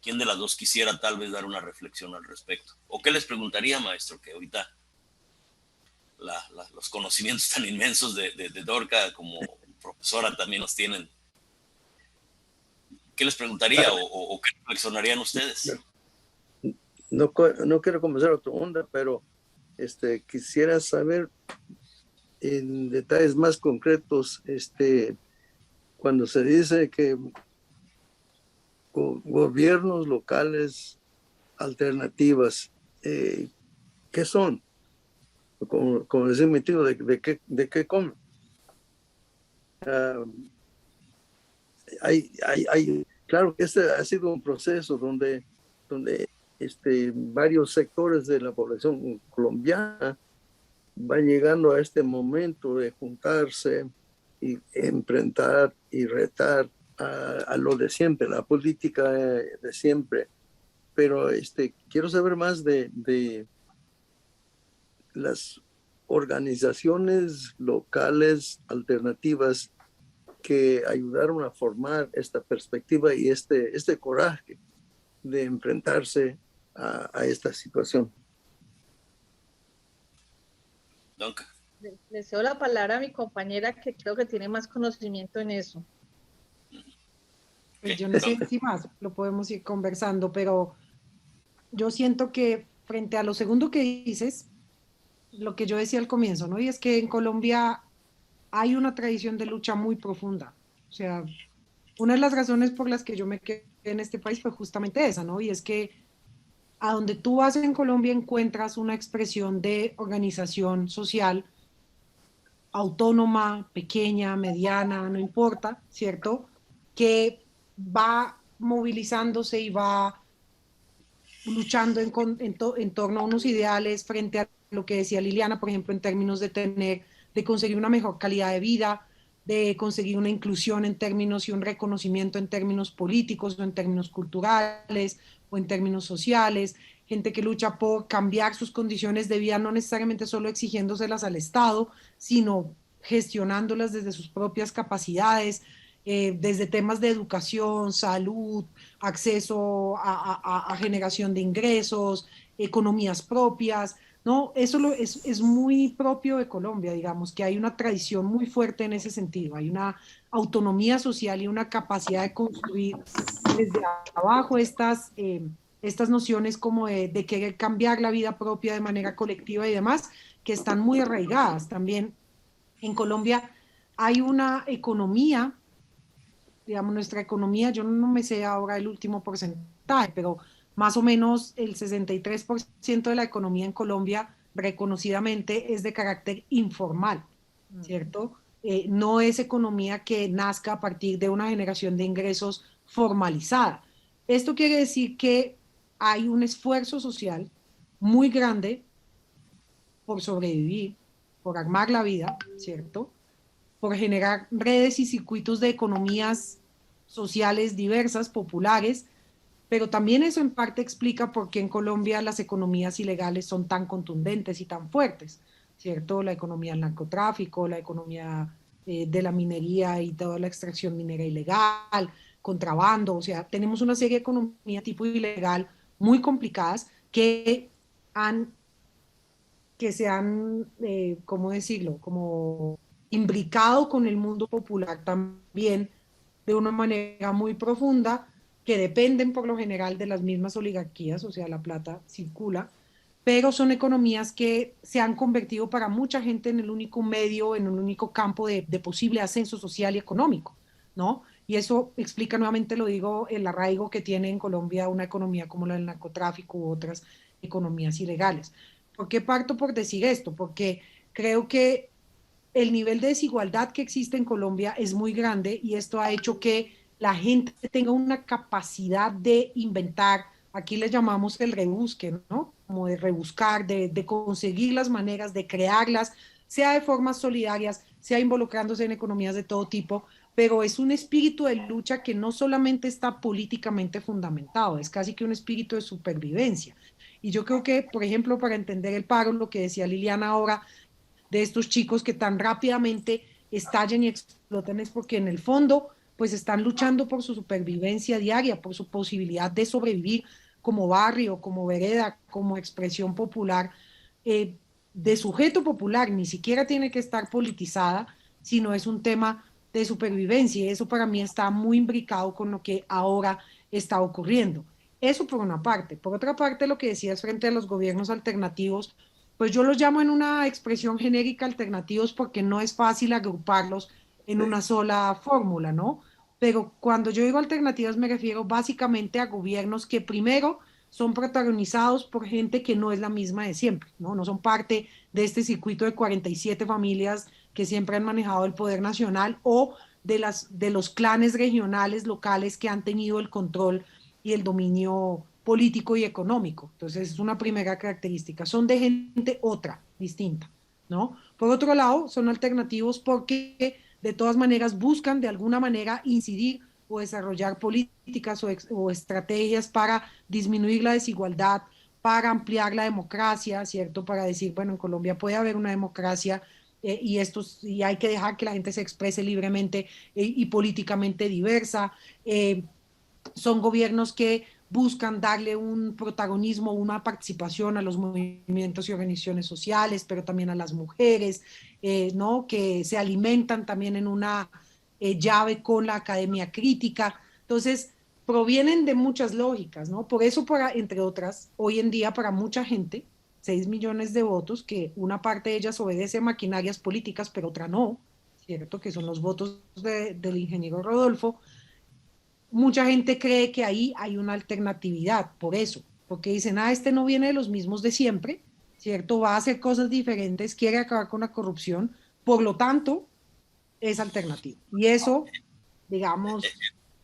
¿Quién de las dos quisiera tal vez dar una reflexión al respecto? ¿O qué les preguntaría, maestro, que ahorita los conocimientos tan inmensos de Dorca como profesora también los tienen? ¿Qué les preguntaría o qué reflexionarían ustedes? No quiero comenzar otra onda, pero quisiera saber en detalles más concretos, cuando se dice que gobiernos locales alternativas, ¿qué son? Como decía mi tío, ¿de qué comen? Claro que este ha sido un proceso donde varios sectores de la población colombiana van llegando a este momento de juntarse y enfrentar y retar a lo de siempre, la política de siempre. Pero quiero saber más de las organizaciones locales alternativas que ayudaron a formar esta perspectiva y este coraje de enfrentarse a esta situación. Le cedo la palabra a mi compañera, que creo que tiene más conocimiento en eso. Pues yo no sé si más lo podemos ir conversando, pero yo siento que frente a lo segundo que dices, lo que yo decía al comienzo, ¿no? Y es que en Colombia hay una tradición de lucha muy profunda. O sea, una de las razones por las que yo me quedé en este país fue justamente esa, ¿no? Y es que a donde tú vas en Colombia encuentras una expresión de organización social autónoma, pequeña, mediana, no importa, ¿cierto? Que va movilizándose y va luchando en torno a unos ideales frente a lo que decía Liliana, por ejemplo, en términos de conseguir una mejor calidad de vida, de conseguir una inclusión en términos y un reconocimiento en términos políticos o en términos culturales o en términos sociales, gente que lucha por cambiar sus condiciones de vida, no necesariamente solo exigiéndoselas al Estado, sino gestionándolas desde sus propias capacidades, desde temas de educación, salud, acceso a generación de ingresos, economías propias, ¿no? Es muy propio de Colombia, digamos, que hay una tradición muy fuerte en ese sentido, hay una autonomía social y una capacidad de construir desde abajo estas nociones como de querer cambiar la vida propia de manera colectiva y demás, que están muy arraigadas. También en Colombia hay una economía, digamos, nuestra economía, yo no me sé ahora el último porcentaje, pero más o menos el 63% de la economía en Colombia reconocidamente es de carácter informal, ¿cierto? No es economía que nazca a partir de una generación de ingresos formalizada. Esto quiere decir que hay un esfuerzo social muy grande por sobrevivir, por armar la vida, ¿cierto? Por generar redes y circuitos de economías sociales diversas, populares, pero también eso en parte explica por qué en Colombia las economías ilegales son tan contundentes y tan fuertes, ¿cierto? La economía del narcotráfico, la economía de la minería y toda la extracción minera ilegal, contrabando, o sea, tenemos una serie de economías tipo ilegal muy complicadas han, que se han, ¿cómo decirlo? Como imbricado con el mundo popular también de una manera muy profunda, que dependen por lo general de las mismas oligarquías, o sea, la plata circula, pero son economías que se han convertido para mucha gente en el único medio, en un único campo de posible ascenso social y económico, ¿no? Y eso explica nuevamente, lo digo, el arraigo que tiene en Colombia una economía como la del narcotráfico u otras economías ilegales. ¿Por qué parto por decir esto? Porque creo que el nivel de desigualdad que existe en Colombia es muy grande y esto ha hecho que la gente tenga una capacidad de inventar, aquí le llamamos el rebusque, ¿no? Como de rebuscar, de conseguir las maneras, de crearlas, sea de formas solidarias, sea involucrándose en economías de todo tipo, pero es un espíritu de lucha que no solamente está políticamente fundamentado, es casi que un espíritu de supervivencia. Y yo creo que, por ejemplo, para entender el paro, lo que decía Liliana ahora, de estos chicos que tan rápidamente estallan y explotan es porque en el fondo pues están luchando por su supervivencia diaria, por su posibilidad de sobrevivir como barrio, como vereda, como expresión popular, eh, de sujeto popular, ni siquiera tiene que estar politizada, sino es un tema de supervivencia y eso para mí está muy imbricado con lo que ahora está ocurriendo. Eso por una parte. Por otra parte, lo que decías frente a los gobiernos alternativos, pues yo los llamo en una expresión genérica alternativos porque no es fácil agruparlos en una sola fórmula, ¿no? Pero cuando yo digo alternativas me refiero básicamente a gobiernos que primero son protagonizados por gente que no es la misma de siempre, ¿no? No son parte de este circuito de 47 familias que siempre han manejado el poder nacional o de los clanes regionales, locales que han tenido el control y el dominio político y económico. Entonces, es una primera característica. Son de gente otra, distinta, ¿no? Por otro lado, son alternativos porque de todas maneras buscan de alguna manera incidir o desarrollar políticas o estrategias para disminuir la desigualdad, para ampliar la democracia, ¿cierto? Para decir, bueno, en Colombia puede haber una democracia y hay que dejar que la gente se exprese libremente y políticamente diversa. Son gobiernos que buscan darle un protagonismo, una participación a los movimientos y organizaciones sociales, pero también a las mujeres, ¿no? Que se alimentan también en una llave con la academia crítica. Entonces, provienen de muchas lógicas, ¿no? Por eso, entre otras, hoy en día para mucha gente, 6 millones de votos, que una parte de ellas obedece a maquinarias políticas, pero otra no, ¿cierto? Que son los votos del ingeniero Rodolfo. Mucha gente cree que ahí hay una alternatividad, por eso, porque dicen, ah, este no viene de los mismos de siempre, ¿cierto? Va a hacer cosas diferentes, quiere acabar con la corrupción, por lo tanto, es alternativo. Y eso, digamos,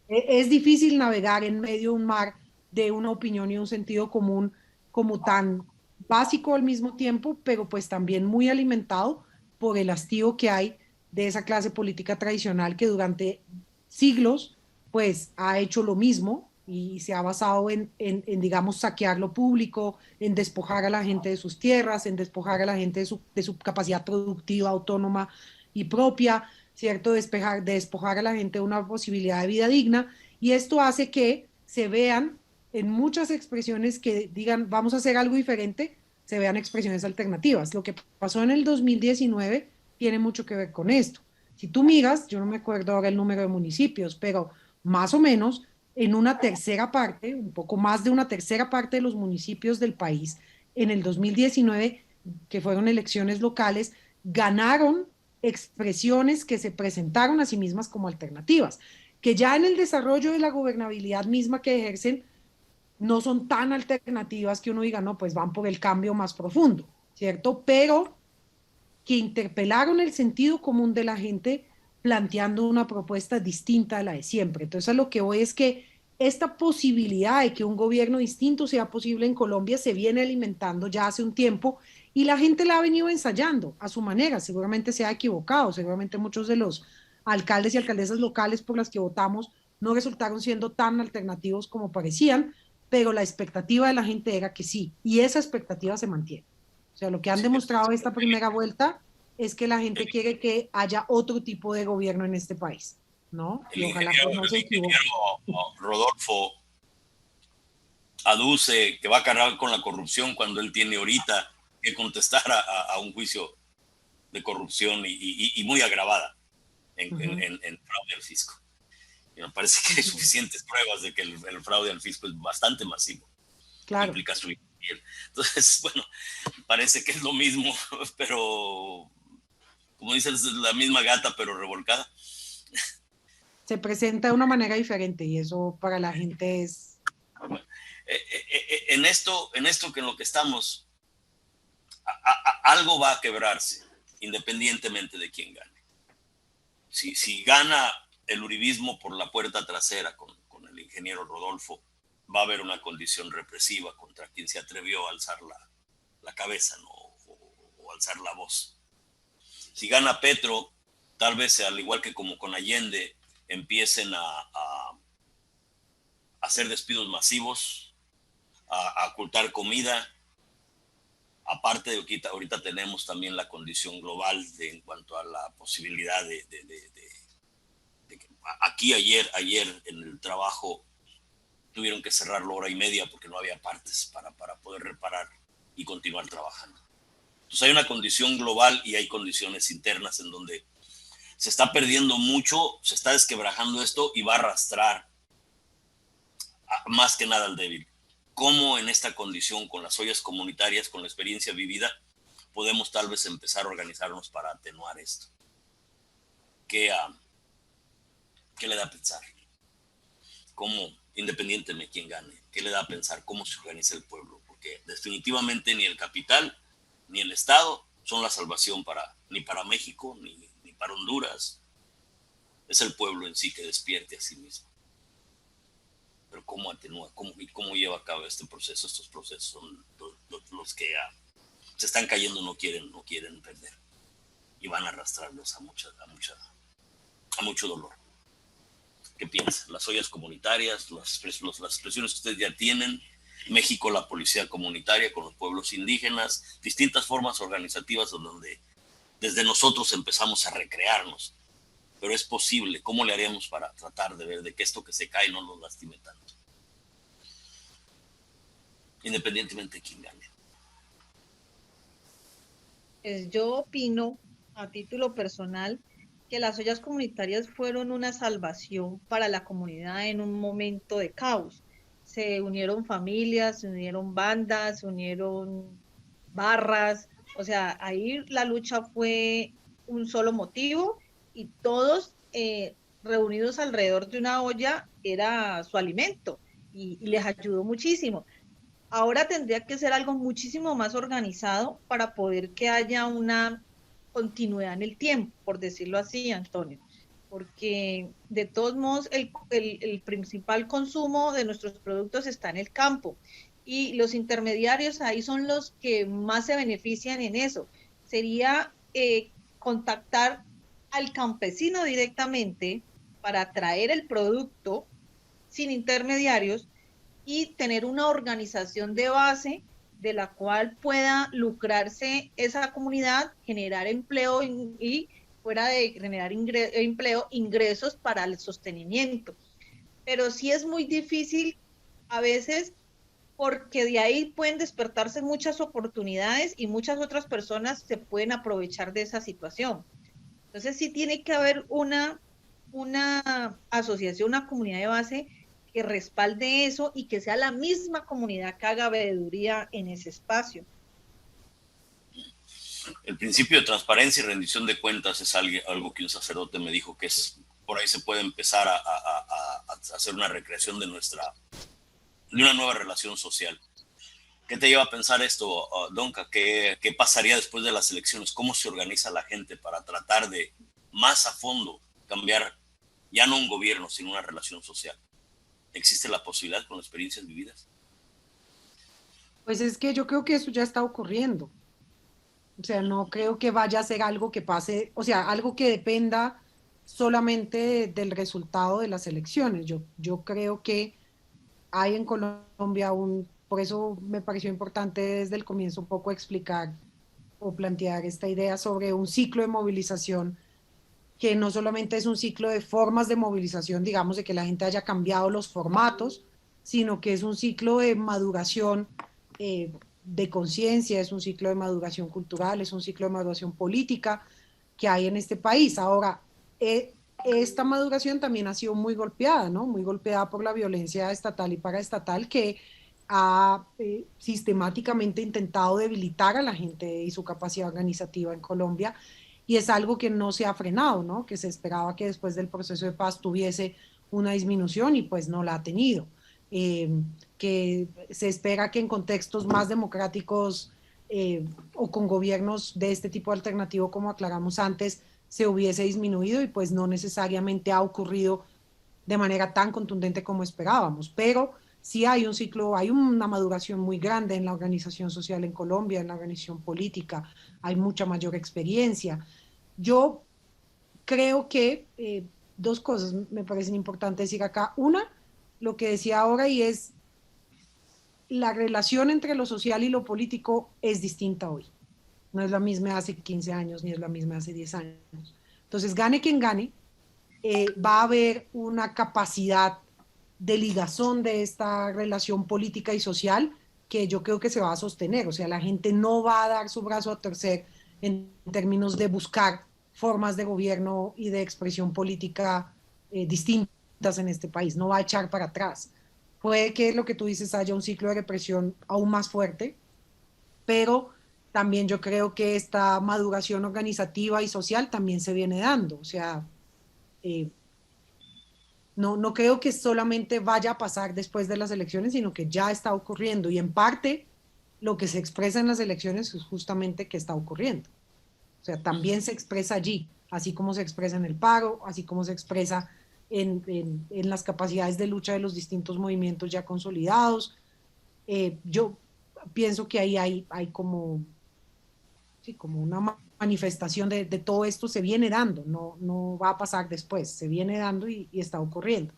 es difícil navegar en medio de un mar de una opinión y un sentido común como tan básico al mismo tiempo, pero pues también muy alimentado por el hastío que hay de esa clase política tradicional que durante siglos pues ha hecho lo mismo y se ha basado digamos, saquear lo público, en despojar a la gente de sus tierras, en despojar a la gente de su capacidad productiva, autónoma y propia, ¿cierto? Despojar a la gente de una posibilidad de vida digna, y esto hace que se vean en muchas expresiones que digan, vamos a hacer algo diferente, se vean expresiones alternativas. Lo que pasó en el 2019 tiene mucho que ver con esto. Si tú miras, yo no me acuerdo ahora el número de municipios, pero más o menos en una tercera parte, un poco más de una tercera parte de los municipios del país, en el 2019, que fueron elecciones locales, ganaron expresiones que se presentaron a sí mismas como alternativas, que ya en el desarrollo de la gobernabilidad misma que ejercen, no son tan alternativas que uno diga, no, pues van por el cambio más profundo, ¿cierto? Pero que interpelaron el sentido común de la gente planteando una propuesta distinta a la de siempre. Entonces, a lo que voy es que esta posibilidad de que un gobierno distinto sea posible en Colombia se viene alimentando ya hace un tiempo y la gente la ha venido ensayando a su manera. Seguramente se ha equivocado, seguramente muchos de los alcaldes y alcaldesas locales por las que votamos no resultaron siendo tan alternativos como parecían, pero la expectativa de la gente era que sí, y esa expectativa se mantiene. O sea, lo que han demostrado esta primera vuelta es que la gente quiere que haya otro tipo de gobierno en este país, ¿no? Y ojalá pues no se equivoque. Rodolfo aduce que va a acabar con la corrupción cuando él tiene ahorita que contestar a un juicio de corrupción y muy agravada en fraude al fisco. Y me parece que hay suficientes pruebas de que el fraude al fisco es bastante masivo. Claro. Implica su piel. Entonces, bueno, parece que es lo mismo, pero como dices, es la misma gata, pero revolcada. Se presenta de una manera diferente y eso para la gente es... En esto que en lo que estamos, algo va a quebrarse, independientemente de quién gane. Si gana el uribismo por la puerta trasera con el ingeniero Rodolfo, va a haber una condición represiva contra quien se atrevió a alzar la cabeza, ¿no? o alzar la voz. Si gana Petro, tal vez al igual que como con Allende, empiecen a hacer despidos masivos, a ocultar comida. Aparte de que ahorita tenemos también la condición global en cuanto a la posibilidad de aquí ayer en el trabajo tuvieron que cerrarlo 1:30 porque no había partes para poder reparar y continuar trabajando. Entonces hay una condición global y hay condiciones internas en donde se está perdiendo mucho, se está desquebrajando esto y va a arrastrar más que nada al débil. ¿Cómo en esta condición, con las ollas comunitarias, con la experiencia vivida, podemos tal vez empezar a organizarnos para atenuar esto? ¿Qué le da a pensar? ¿Cómo, independientemente de quién gane, qué le da a pensar cómo se organiza el pueblo? Porque definitivamente ni el capital ni el Estado son la salvación ni para México ni para Honduras. Es el pueblo en sí que despierte a sí mismo. Pero cómo atenúa, cómo lleva a cabo este proceso. Estos procesos son los que se están cayendo, no quieren perder y van a arrastrarlos a mucho dolor. ¿Qué piensan? Las ollas comunitarias, las expresiones que ustedes ya tienen, México, la policía comunitaria con los pueblos indígenas, distintas formas organizativas donde desde nosotros empezamos a recrearnos. Pero es posible. ¿Cómo le haríamos para tratar de ver de que esto que se cae no nos lastime tanto? Independientemente de quién gane. Yo opino, a título personal, que las ollas comunitarias fueron una salvación para la comunidad en un momento de caos. Se unieron familias, se unieron bandas, se unieron barras, o sea, ahí la lucha fue un solo motivo y todos reunidos alrededor de una olla era su alimento y les ayudó muchísimo. Ahora tendría que ser algo muchísimo más organizado para poder que haya una continuidad en el tiempo, por decirlo así, Antonio. porque de todos modos el principal consumo de nuestros productos está en el campo y los intermediarios ahí son los que más se benefician en eso. Sería contactar al campesino directamente para traer el producto sin intermediarios y tener una organización de base de la cual pueda lucrarse esa comunidad, generar empleo y fuera de generar empleo, ingresos para el sostenimiento. Pero sí es muy difícil a veces porque de ahí pueden despertarse muchas oportunidades y muchas otras personas se pueden aprovechar de esa situación. Entonces sí tiene que haber una asociación, una comunidad de base que respalde eso y que sea la misma comunidad que haga veeduría en ese espacio. El principio de transparencia y rendición de cuentas es algo que un sacerdote me dijo que es, por ahí se puede empezar a hacer una recreación de una nueva relación social. ¿Qué te lleva a pensar esto, Donka? ¿Qué pasaría después de las elecciones? ¿Cómo se organiza la gente para tratar de más a fondo cambiar ya no un gobierno, sino una relación social? ¿Existe la posibilidad con experiencias vividas? Pues es que yo creo que eso ya está ocurriendo. O sea, no creo que vaya a ser algo que pase, o sea, algo que dependa solamente del resultado de las elecciones. Yo creo que hay en Colombia por eso me pareció importante desde el comienzo un poco explicar o plantear esta idea sobre un ciclo de movilización que no solamente es un ciclo de formas de movilización, digamos, de que la gente haya cambiado los formatos, sino que es un ciclo de maduración de conciencia, es un ciclo de maduración cultural, es un ciclo de maduración política que hay en este país. Ahora, esta maduración también ha sido muy golpeada, ¿no? Muy golpeada por la violencia estatal y paraestatal que ha sistemáticamente intentado debilitar a la gente y su capacidad organizativa en Colombia, y es algo que no se ha frenado, ¿no? Que se esperaba que después del proceso de paz tuviese una disminución y pues no la ha tenido. Que se espera que en contextos más democráticos o con gobiernos de este tipo alternativo, como aclaramos antes, se hubiese disminuido y pues no necesariamente ha ocurrido de manera tan contundente como esperábamos, pero sí hay un ciclo, hay una maduración muy grande en la organización social en Colombia, en la organización política, hay mucha mayor experiencia. Yo creo que dos cosas me parecen importantes decir acá. Una, lo que decía ahora, y es la relación entre lo social y lo político es distinta hoy. No es la misma hace 15 años, ni es la misma hace 10 años. Entonces, gane quien gane, va a haber una capacidad de ligazón de esta relación política y social que yo creo que se va a sostener. O sea, la gente no va a dar su brazo a torcer en términos de buscar formas de gobierno y de expresión política distintas en este país. No va a echar para atrás. Puede que lo que tú dices haya un ciclo de represión aún más fuerte, pero también yo creo que esta maduración organizativa y social también se viene dando. O sea, no creo que solamente vaya a pasar después de las elecciones, sino que ya está ocurriendo. Y en parte lo que se expresa en las elecciones es justamente que está ocurriendo. O sea, también se expresa allí, así como se expresa en el paro, así como se expresa en las capacidades de lucha de los distintos movimientos ya consolidados. Yo pienso que ahí hay como, sí, como una manifestación de todo esto se viene dando, no va a pasar después, se viene dando y está ocurriendo.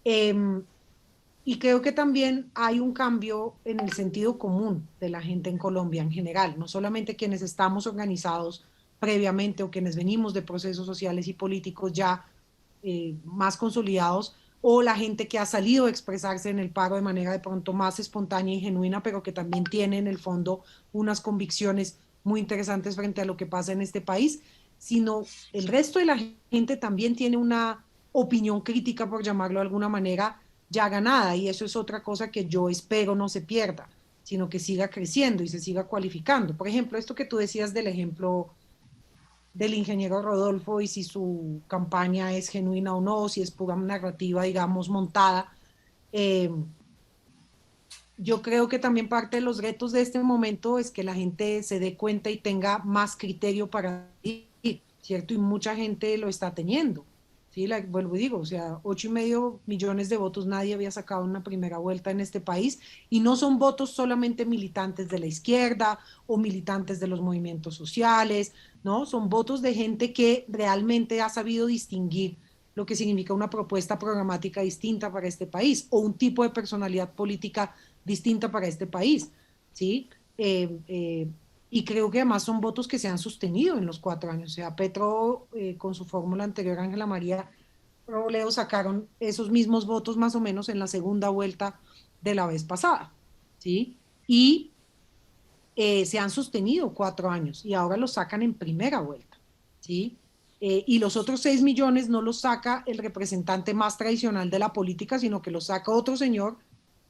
Y creo que también hay un cambio en el sentido común de la gente en Colombia en general, no solamente quienes estamos organizados previamente o quienes venimos de procesos sociales y políticos ya más consolidados, o la gente que ha salido a expresarse en el paro de manera de pronto más espontánea y genuina, pero que también tiene en el fondo unas convicciones muy interesantes frente a lo que pasa en este país, sino el resto de la gente también tiene una opinión crítica, por llamarlo de alguna manera, ya ganada, y eso es otra cosa que yo espero no se pierda, sino que siga creciendo y se siga cualificando. Por ejemplo, esto que tú decías del ejemplo del ingeniero Rodolfo y si su campaña es genuina o no, si es pura narrativa, digamos, montada. Yo creo que también parte de los retos de este momento es que la gente se dé cuenta y tenga más criterio para ir, ¿cierto? Y mucha gente lo está teniendo. Sí, vuelvo y digo, o sea, 8,5 millones de votos nadie había sacado en una primera vuelta en este país y no son votos solamente militantes de la izquierda o militantes de los movimientos sociales, ¿no? Son votos de gente que realmente ha sabido distinguir lo que significa una propuesta programática distinta para este país o un tipo de personalidad política distinta para este país, ¿sí? Y creo que además son votos que se han sostenido en los 4 años. O sea, Petro, con su fórmula anterior, Ángela María Robledo, sacaron esos mismos votos más o menos en la segunda vuelta de la vez pasada, ¿sí? Y se han sostenido 4 años y ahora los sacan en primera vuelta, ¿sí? Y los otros 6 millones no los saca el representante más tradicional de la política, sino que los saca otro señor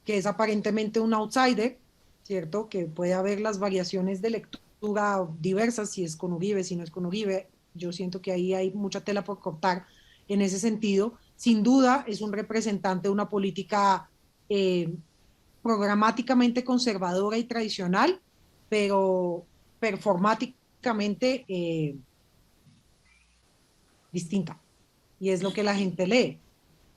que es aparentemente un outsider, ¿cierto? Que puede haber las variaciones de lectura diversas, si es con Uribe, si no es con Uribe. Yo siento que ahí hay mucha tela por cortar en ese sentido. Sin duda es un representante de una política programáticamente conservadora y tradicional, pero performáticamente distinta. Y es lo que la gente lee,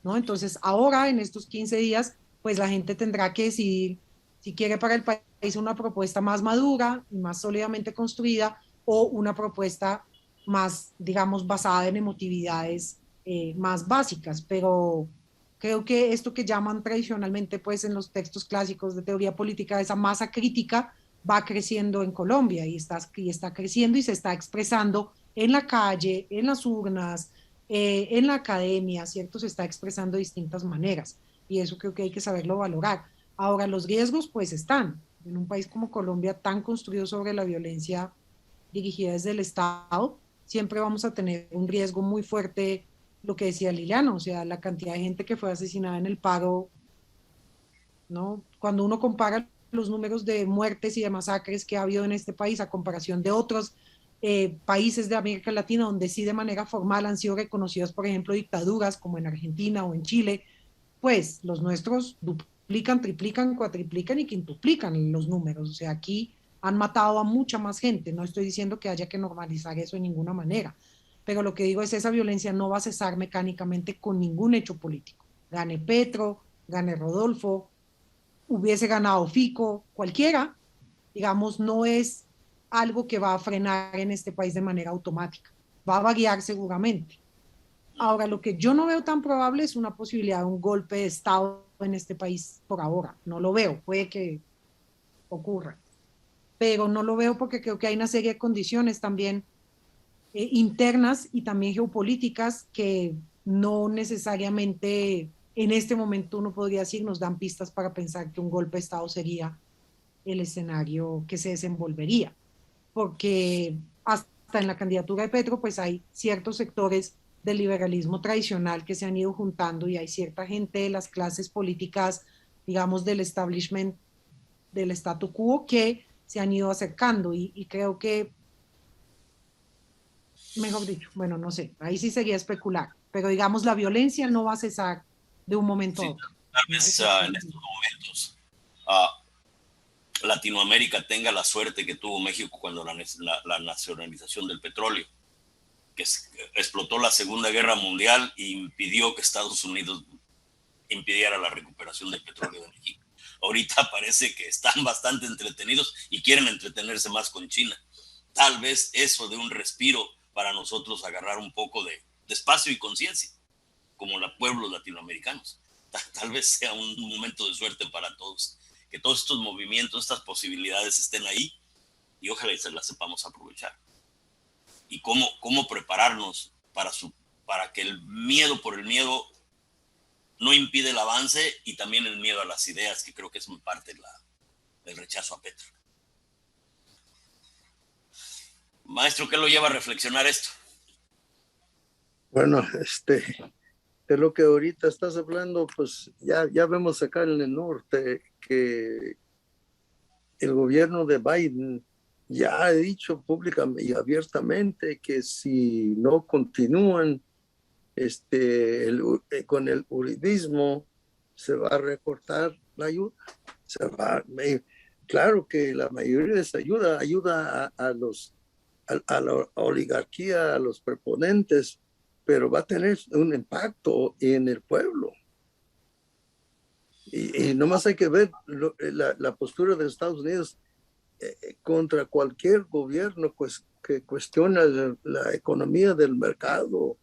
¿no? Entonces, ahora, en estos 15 días, pues la gente tendrá que decidir si quiere para el país una propuesta más madura y más sólidamente construida o una propuesta más, digamos, basada en emotividades más básicas. Pero creo que esto que llaman tradicionalmente, pues en los textos clásicos de teoría política, esa masa crítica va creciendo en Colombia y está creciendo y se está expresando en la calle, en las urnas, en la academia, ¿cierto? Se está expresando de distintas maneras y eso creo que hay que saberlo valorar. Ahora, los riesgos pues están. En un país como Colombia, tan construido sobre la violencia dirigida desde el Estado, siempre vamos a tener un riesgo muy fuerte, lo que decía Liliana, o sea, la cantidad de gente que fue asesinada en el paro, ¿no? Cuando uno compara los números de muertes y de masacres que ha habido en este país a comparación de otros países de América Latina donde sí de manera formal han sido reconocidas, por ejemplo, dictaduras como en Argentina o en Chile, pues los nuestros duplican, triplican, cuatriplican y quintuplican los números. O sea, aquí han matado a mucha más gente. No estoy diciendo que haya que normalizar eso de ninguna manera, pero lo que digo es esa violencia no va a cesar mecánicamente con ningún hecho político. Gane Petro, gane Rodolfo, hubiese ganado Fico, cualquiera, digamos, no es algo que va a frenar en este país de manera automática. Va a variar seguramente. Ahora, lo que yo no veo tan probable es una posibilidad de un golpe de Estado en este país por ahora. No lo veo, puede que ocurra, pero no lo veo porque creo que hay una serie de condiciones también internas y también geopolíticas que no necesariamente en este momento uno podría decir nos dan pistas para pensar que un golpe de Estado sería el escenario que se desenvolvería, porque hasta en la candidatura de Petro pues hay ciertos sectores del liberalismo tradicional que se han ido juntando y hay cierta gente de las clases políticas, digamos, del establishment, del statu quo, que se han ido acercando y creo que, mejor dicho, bueno, no sé, ahí sí sería especular, pero digamos, la violencia no va a cesar de un momento a Sí, otro. tal vez en estos momentos Latinoamérica tenga la suerte que tuvo México cuando la nacionalización del petróleo, que explotó la Segunda Guerra Mundial e impidió que Estados Unidos impidiera la recuperación del petróleo de México. Ahorita parece que están bastante entretenidos y quieren entretenerse más con China. Tal vez eso de un respiro para nosotros agarrar un poco de espacio y conciencia, como los pueblos latinoamericanos. Tal vez sea un momento de suerte para todos, que todos estos movimientos, estas posibilidades estén ahí y ojalá y se las sepamos aprovechar. Y cómo prepararnos para que el miedo por el miedo no impide el avance y también el miedo a las ideas, que creo que es muy parte del rechazo a Petro. Maestro, ¿qué lo lleva a reflexionar esto? Bueno, de lo que ahorita estás hablando, pues ya vemos acá en el norte que el gobierno de Biden ya ha dicho públicamente y abiertamente que si no continúan con el uribismo, se va a recortar la ayuda. Claro que la mayoría de esa ayuda a la oligarquía, a los preponentes, pero va a tener un impacto en el pueblo. Y nomás hay que ver la postura de Estados Unidos contra cualquier gobierno pues, que cuestiona la economía del mercado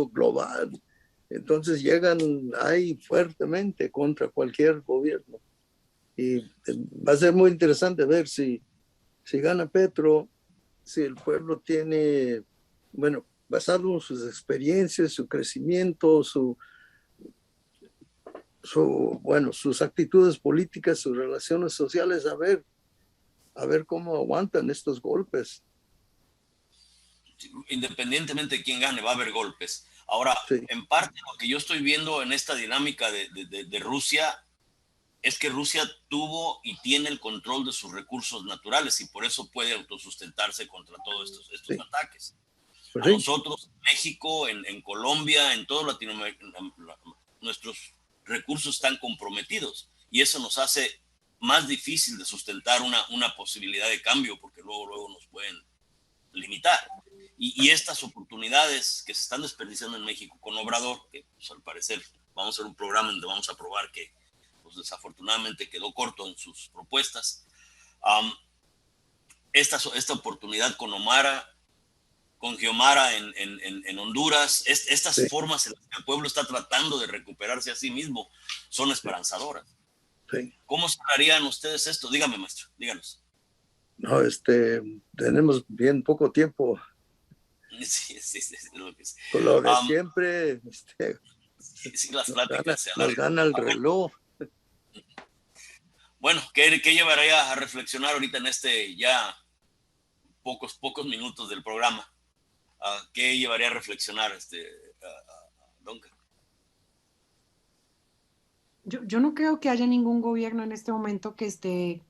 global. Entonces llegan ahí fuertemente contra cualquier gobierno. Y va a ser muy interesante ver si gana Petro, si el pueblo tiene, bueno, basado en sus experiencias, su crecimiento, sus actitudes políticas, sus relaciones sociales, a ver cómo aguantan estos golpes. Independientemente de quién gane, va a haber golpes. Ahora, Sí. en parte lo que yo estoy viendo en esta dinámica de Rusia es que Rusia tuvo y tiene el control de sus recursos naturales y por eso puede autosustentarse contra todos estos Sí. ataques. Pues A sí. nosotros, en México, en Colombia, en todo Latinoamérica, nuestros recursos están comprometidos y eso nos hace más difícil de sustentar una posibilidad de cambio porque luego nos pueden limitar. Y estas oportunidades que se están desperdiciando en México con Obrador, que pues, al parecer vamos a hacer un programa donde vamos a probar que pues, desafortunadamente quedó corto en sus propuestas. Esta oportunidad con Omara, con Xiomara en Honduras, estas Sí. formas en las que el pueblo está tratando de recuperarse a sí mismo son esperanzadoras. Sí. ¿Cómo cerrarían ustedes esto? Dígame, maestro, díganos. No, tenemos bien poco tiempo. Sí, lo que es. Con lo de siempre, Sí, las pláticas se nos alargan. gana el reloj. Bueno, ¿qué llevaría a reflexionar ahorita en ya pocos minutos del programa? ¿Qué llevaría a reflexionar, Duncan? Yo no creo que haya ningún gobierno en este momento que esté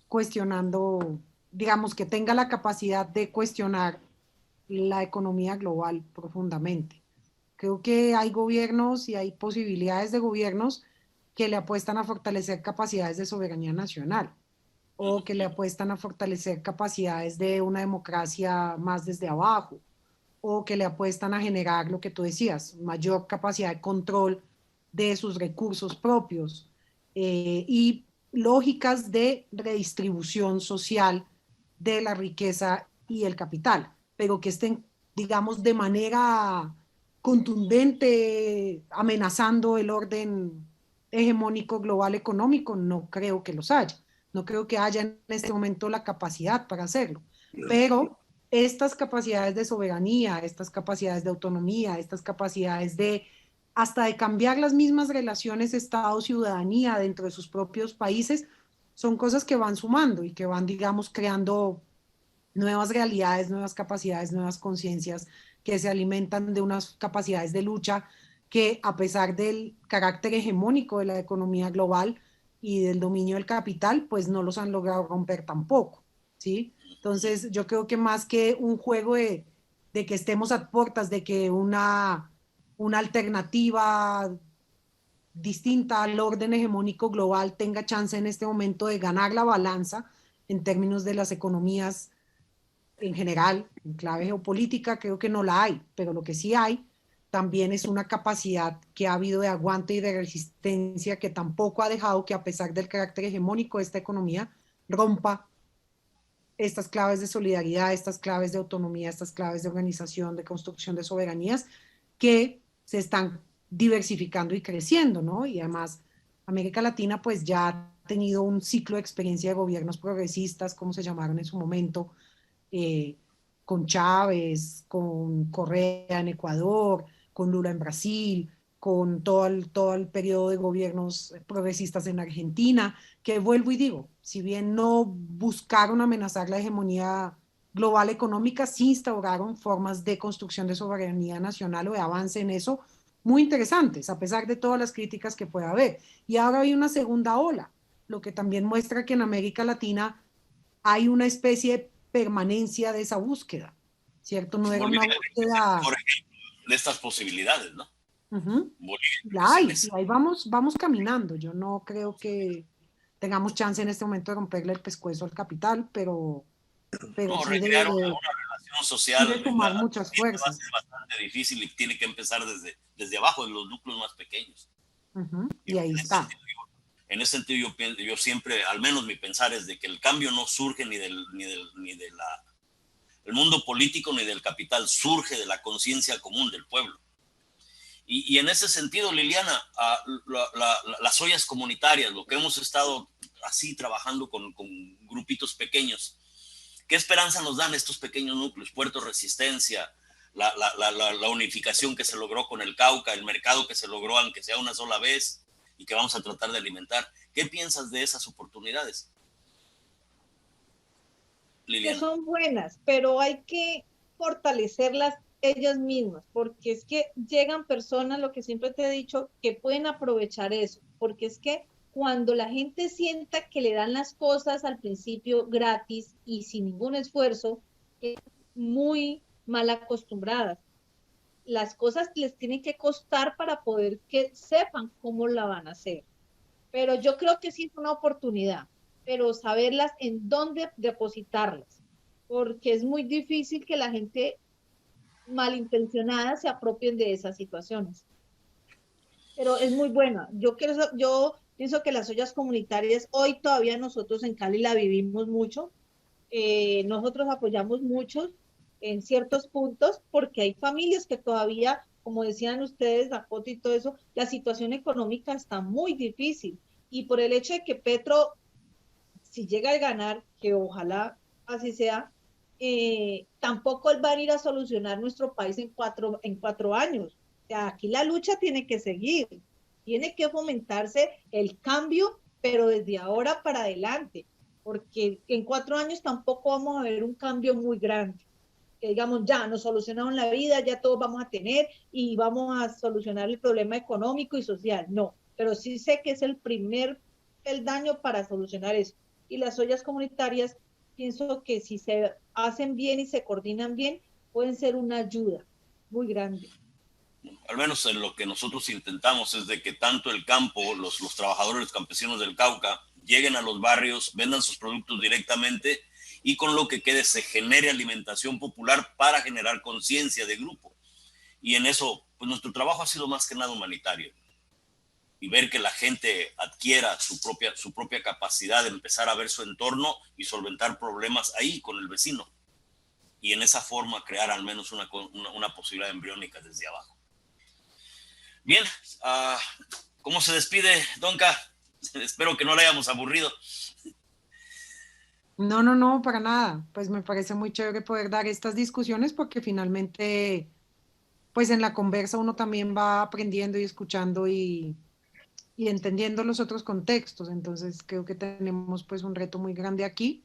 cuestionando, digamos, que tenga la capacidad de cuestionar la economía global profundamente. Creo que hay gobiernos y hay posibilidades de gobiernos que le apuestan a fortalecer capacidades de soberanía nacional o que le apuestan a fortalecer capacidades de una democracia más desde abajo o que le apuestan a generar lo que tú decías, mayor capacidad de control de sus recursos propios y lógicas de redistribución social de la riqueza y el capital, pero que estén, digamos, de manera contundente amenazando el orden hegemónico global económico, no creo que los haya. No creo que haya en este momento la capacidad para hacerlo. Pero estas capacidades de soberanía, estas capacidades de autonomía, estas capacidades hasta de cambiar las mismas relaciones Estado-ciudadanía dentro de sus propios países, son cosas que van sumando y que van, digamos, creando nuevas realidades, nuevas capacidades, nuevas conciencias que se alimentan de unas capacidades de lucha que, a pesar del carácter hegemónico de la economía global y del dominio del capital, pues no los han logrado romper tampoco, ¿sí? Entonces, yo creo que más que un juego de que estemos a puertas de que una alternativa distinta al orden hegemónico global tenga chance en este momento de ganar la balanza en términos de las economías en general, en clave geopolítica, creo que no la hay, pero lo que sí hay también es una capacidad que ha habido de aguante y de resistencia que tampoco ha dejado que, a pesar del carácter hegemónico de esta economía, rompa estas claves de solidaridad, estas claves de autonomía, estas claves de organización, de construcción de soberanías que se están diversificando y creciendo, ¿no? Y además, América Latina pues ya ha tenido un ciclo de experiencia de gobiernos progresistas, como se llamaron en su momento, con Chávez, con Correa en Ecuador, con Lula en Brasil, con todo el periodo de gobiernos progresistas en Argentina, que vuelvo y digo, si bien no buscaron amenazar la hegemonía global económica, sí instauraron formas de construcción de soberanía nacional o de avance en eso muy interesantes, a pesar de todas las críticas que pueda haber. Y ahora hay una segunda ola, lo que también muestra que en América Latina hay una especie de permanencia de esa búsqueda, ¿cierto? No era una búsqueda... Por ejemplo, de estas posibilidades, ¿no? Bolivia, y ahí vamos caminando. Yo no creo que tengamos chance en este momento de romperle el pescuezo al capital, pero No, sí recrear una relación social de sumar muchas va a ser fuerzas. sumamente difícil y tiene que empezar desde abajo, de los núcleos más pequeños. Y ahí está. En ese sentido, yo siempre, al menos mi pensar es de que el cambio no surge ni del el mundo político ni del capital, surge de la conciencia común del pueblo. Y en ese sentido, Liliana, las ollas comunitarias, lo que hemos estado así trabajando con grupitos pequeños, ¿qué esperanza nos dan estos pequeños núcleos? Puerto Resistencia, la unificación que se logró con el Cauca, el mercado que se logró aunque sea una sola vez y que vamos a tratar de alimentar. ¿Qué piensas de esas oportunidades, Liliana? Que son buenas, pero hay que fortalecerlas ellas mismas, porque es que llegan personas, lo que siempre te he dicho, que pueden aprovechar eso, porque es que cuando la gente sienta que le dan las cosas al principio gratis y sin ningún esfuerzo, es muy mal acostumbradas. Las cosas les tienen que costar para poder que sepan cómo la van a hacer. Pero yo creo que sí es una oportunidad, pero saberlas en dónde depositarlas, porque es muy difícil que la gente malintencionada se apropien de esas situaciones. Pero es muy buena. Yo pienso que las ollas comunitarias, hoy todavía nosotros en Cali la vivimos mucho. Nosotros apoyamos mucho en ciertos puntos porque hay familias que todavía, como decían ustedes, Dakota y todo eso, la situación económica está muy difícil. Y por el hecho de que Petro, si llega a ganar, que ojalá así sea, tampoco él va a ir a solucionar nuestro país en 4 años. O sea, aquí la lucha tiene que seguir, tiene que fomentarse el cambio, pero desde ahora para adelante, porque en 4 años tampoco vamos a ver un cambio muy grande. Que digamos, ya nos solucionaron la vida, ya todos vamos a tener y vamos a solucionar el problema económico y social. No, pero sí sé que es el primer peldaño para solucionar eso. Y las ollas comunitarias, pienso que si se hacen bien y se coordinan bien, pueden ser una ayuda muy grande. Al menos en lo que nosotros intentamos es de que tanto el campo, los trabajadores, los campesinos del Cauca, lleguen a los barrios, vendan sus productos directamente y con lo que quede se genere alimentación popular para generar conciencia de grupo. Y en eso, pues nuestro trabajo ha sido más que nada humanitario. Y ver que la gente adquiera su propia capacidad de empezar a ver su entorno y solventar problemas ahí con el vecino. Y en esa forma crear al menos una posibilidad embriónica desde abajo. Bien, ¿cómo se despide, Donka? Espero que no le hayamos aburrido. No, no, no, para nada. Pues me parece muy chévere poder dar estas discusiones porque finalmente, pues en la conversa uno también va aprendiendo y escuchando y entendiendo los otros contextos. Entonces creo que tenemos pues un reto muy grande aquí,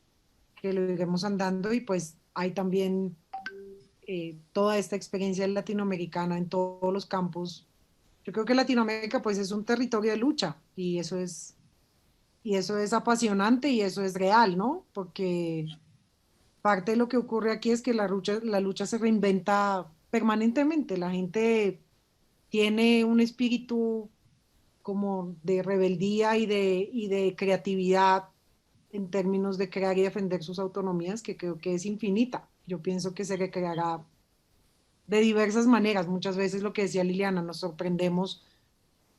que lo iremos andando y pues hay también toda esta experiencia latinoamericana en todos los campos. Yo creo que Latinoamérica pues es un territorio de lucha y eso es apasionante y eso es real, ¿no? Porque parte de lo que ocurre aquí es que la lucha se reinventa permanentemente. La gente tiene un espíritu como de rebeldía y de creatividad en términos de crear y defender sus autonomías, que creo que es infinita. Yo pienso que se recreará de diversas maneras. Muchas veces lo que decía Liliana, nos sorprendemos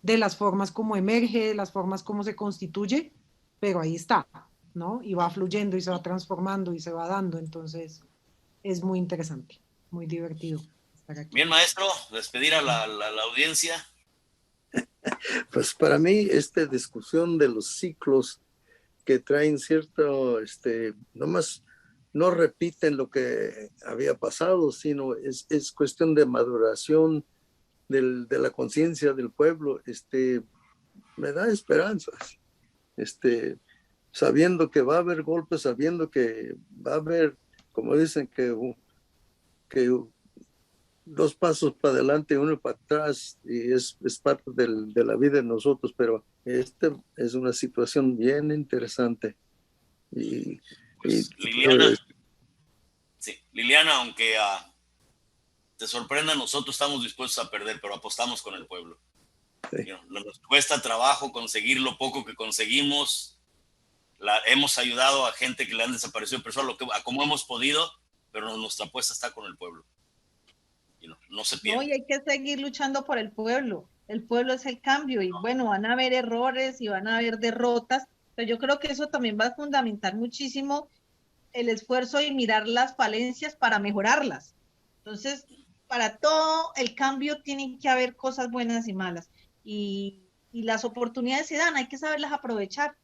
de las formas como emerge, de las formas como se constituye, pero ahí está, ¿no? Y va fluyendo y se va transformando y se va dando. Entonces, es muy interesante, muy divertido estar aquí. Bien, maestro, despedir a la audiencia. Pues para mí, esta discusión de los ciclos que traen cierto, nomás no repiten lo que había pasado, sino es cuestión de maduración de la conciencia del pueblo, me da esperanzas, sabiendo que va a haber golpes, sabiendo que va a haber, como dicen, que 2 pasos para adelante y 1 para atrás, y es parte de la vida de nosotros, pero es una situación bien interesante. Pues, Liliana, sí, Liliana, aunque te sorprenda, nosotros estamos dispuestos a perder, pero apostamos con el pueblo. Sí. Nos cuesta trabajo conseguir lo poco que conseguimos. Hemos ayudado a gente que le han desaparecido personas a como hemos podido, pero nuestra apuesta está con el pueblo. y no se No, pierde. y hay que seguir luchando por el pueblo. El pueblo es el cambio y bueno, van a haber errores y van a haber derrotas, pero yo creo que eso también va a fundamentar muchísimo el esfuerzo y mirar las falencias para mejorarlas. Entonces, para todo el cambio tienen que haber cosas buenas y malas. Y las oportunidades se dan, hay que saberlas aprovechar.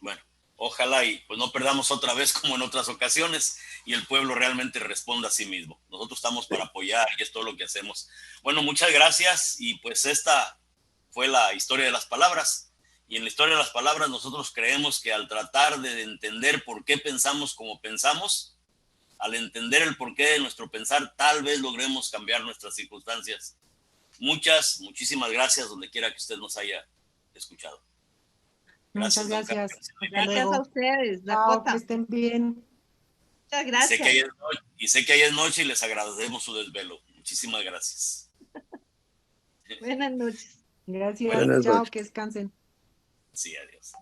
Bueno, ojalá y pues no perdamos otra vez como en otras ocasiones y el pueblo realmente responda a sí mismo. Nosotros estamos para apoyar y es todo lo que hacemos. Bueno, muchas gracias y pues esta fue la historia de las palabras. Y en la historia de las palabras nosotros creemos que al tratar de entender por qué pensamos como pensamos, al entender el porqué de nuestro pensar, tal vez logremos cambiar nuestras circunstancias. Muchísimas gracias donde quiera que usted nos haya escuchado. Muchas Gracias, don gracias. Carlos. Hasta Gracias a luego. ustedes, Chao, que Dakota. estén bien. Muchas Y sé que gracias. ayer es noche y les agradecemos su desvelo. Muchísimas gracias. Buenas noches. Gracias. Bueno, Buenas Chao, noches. que descansen. sí, adiós.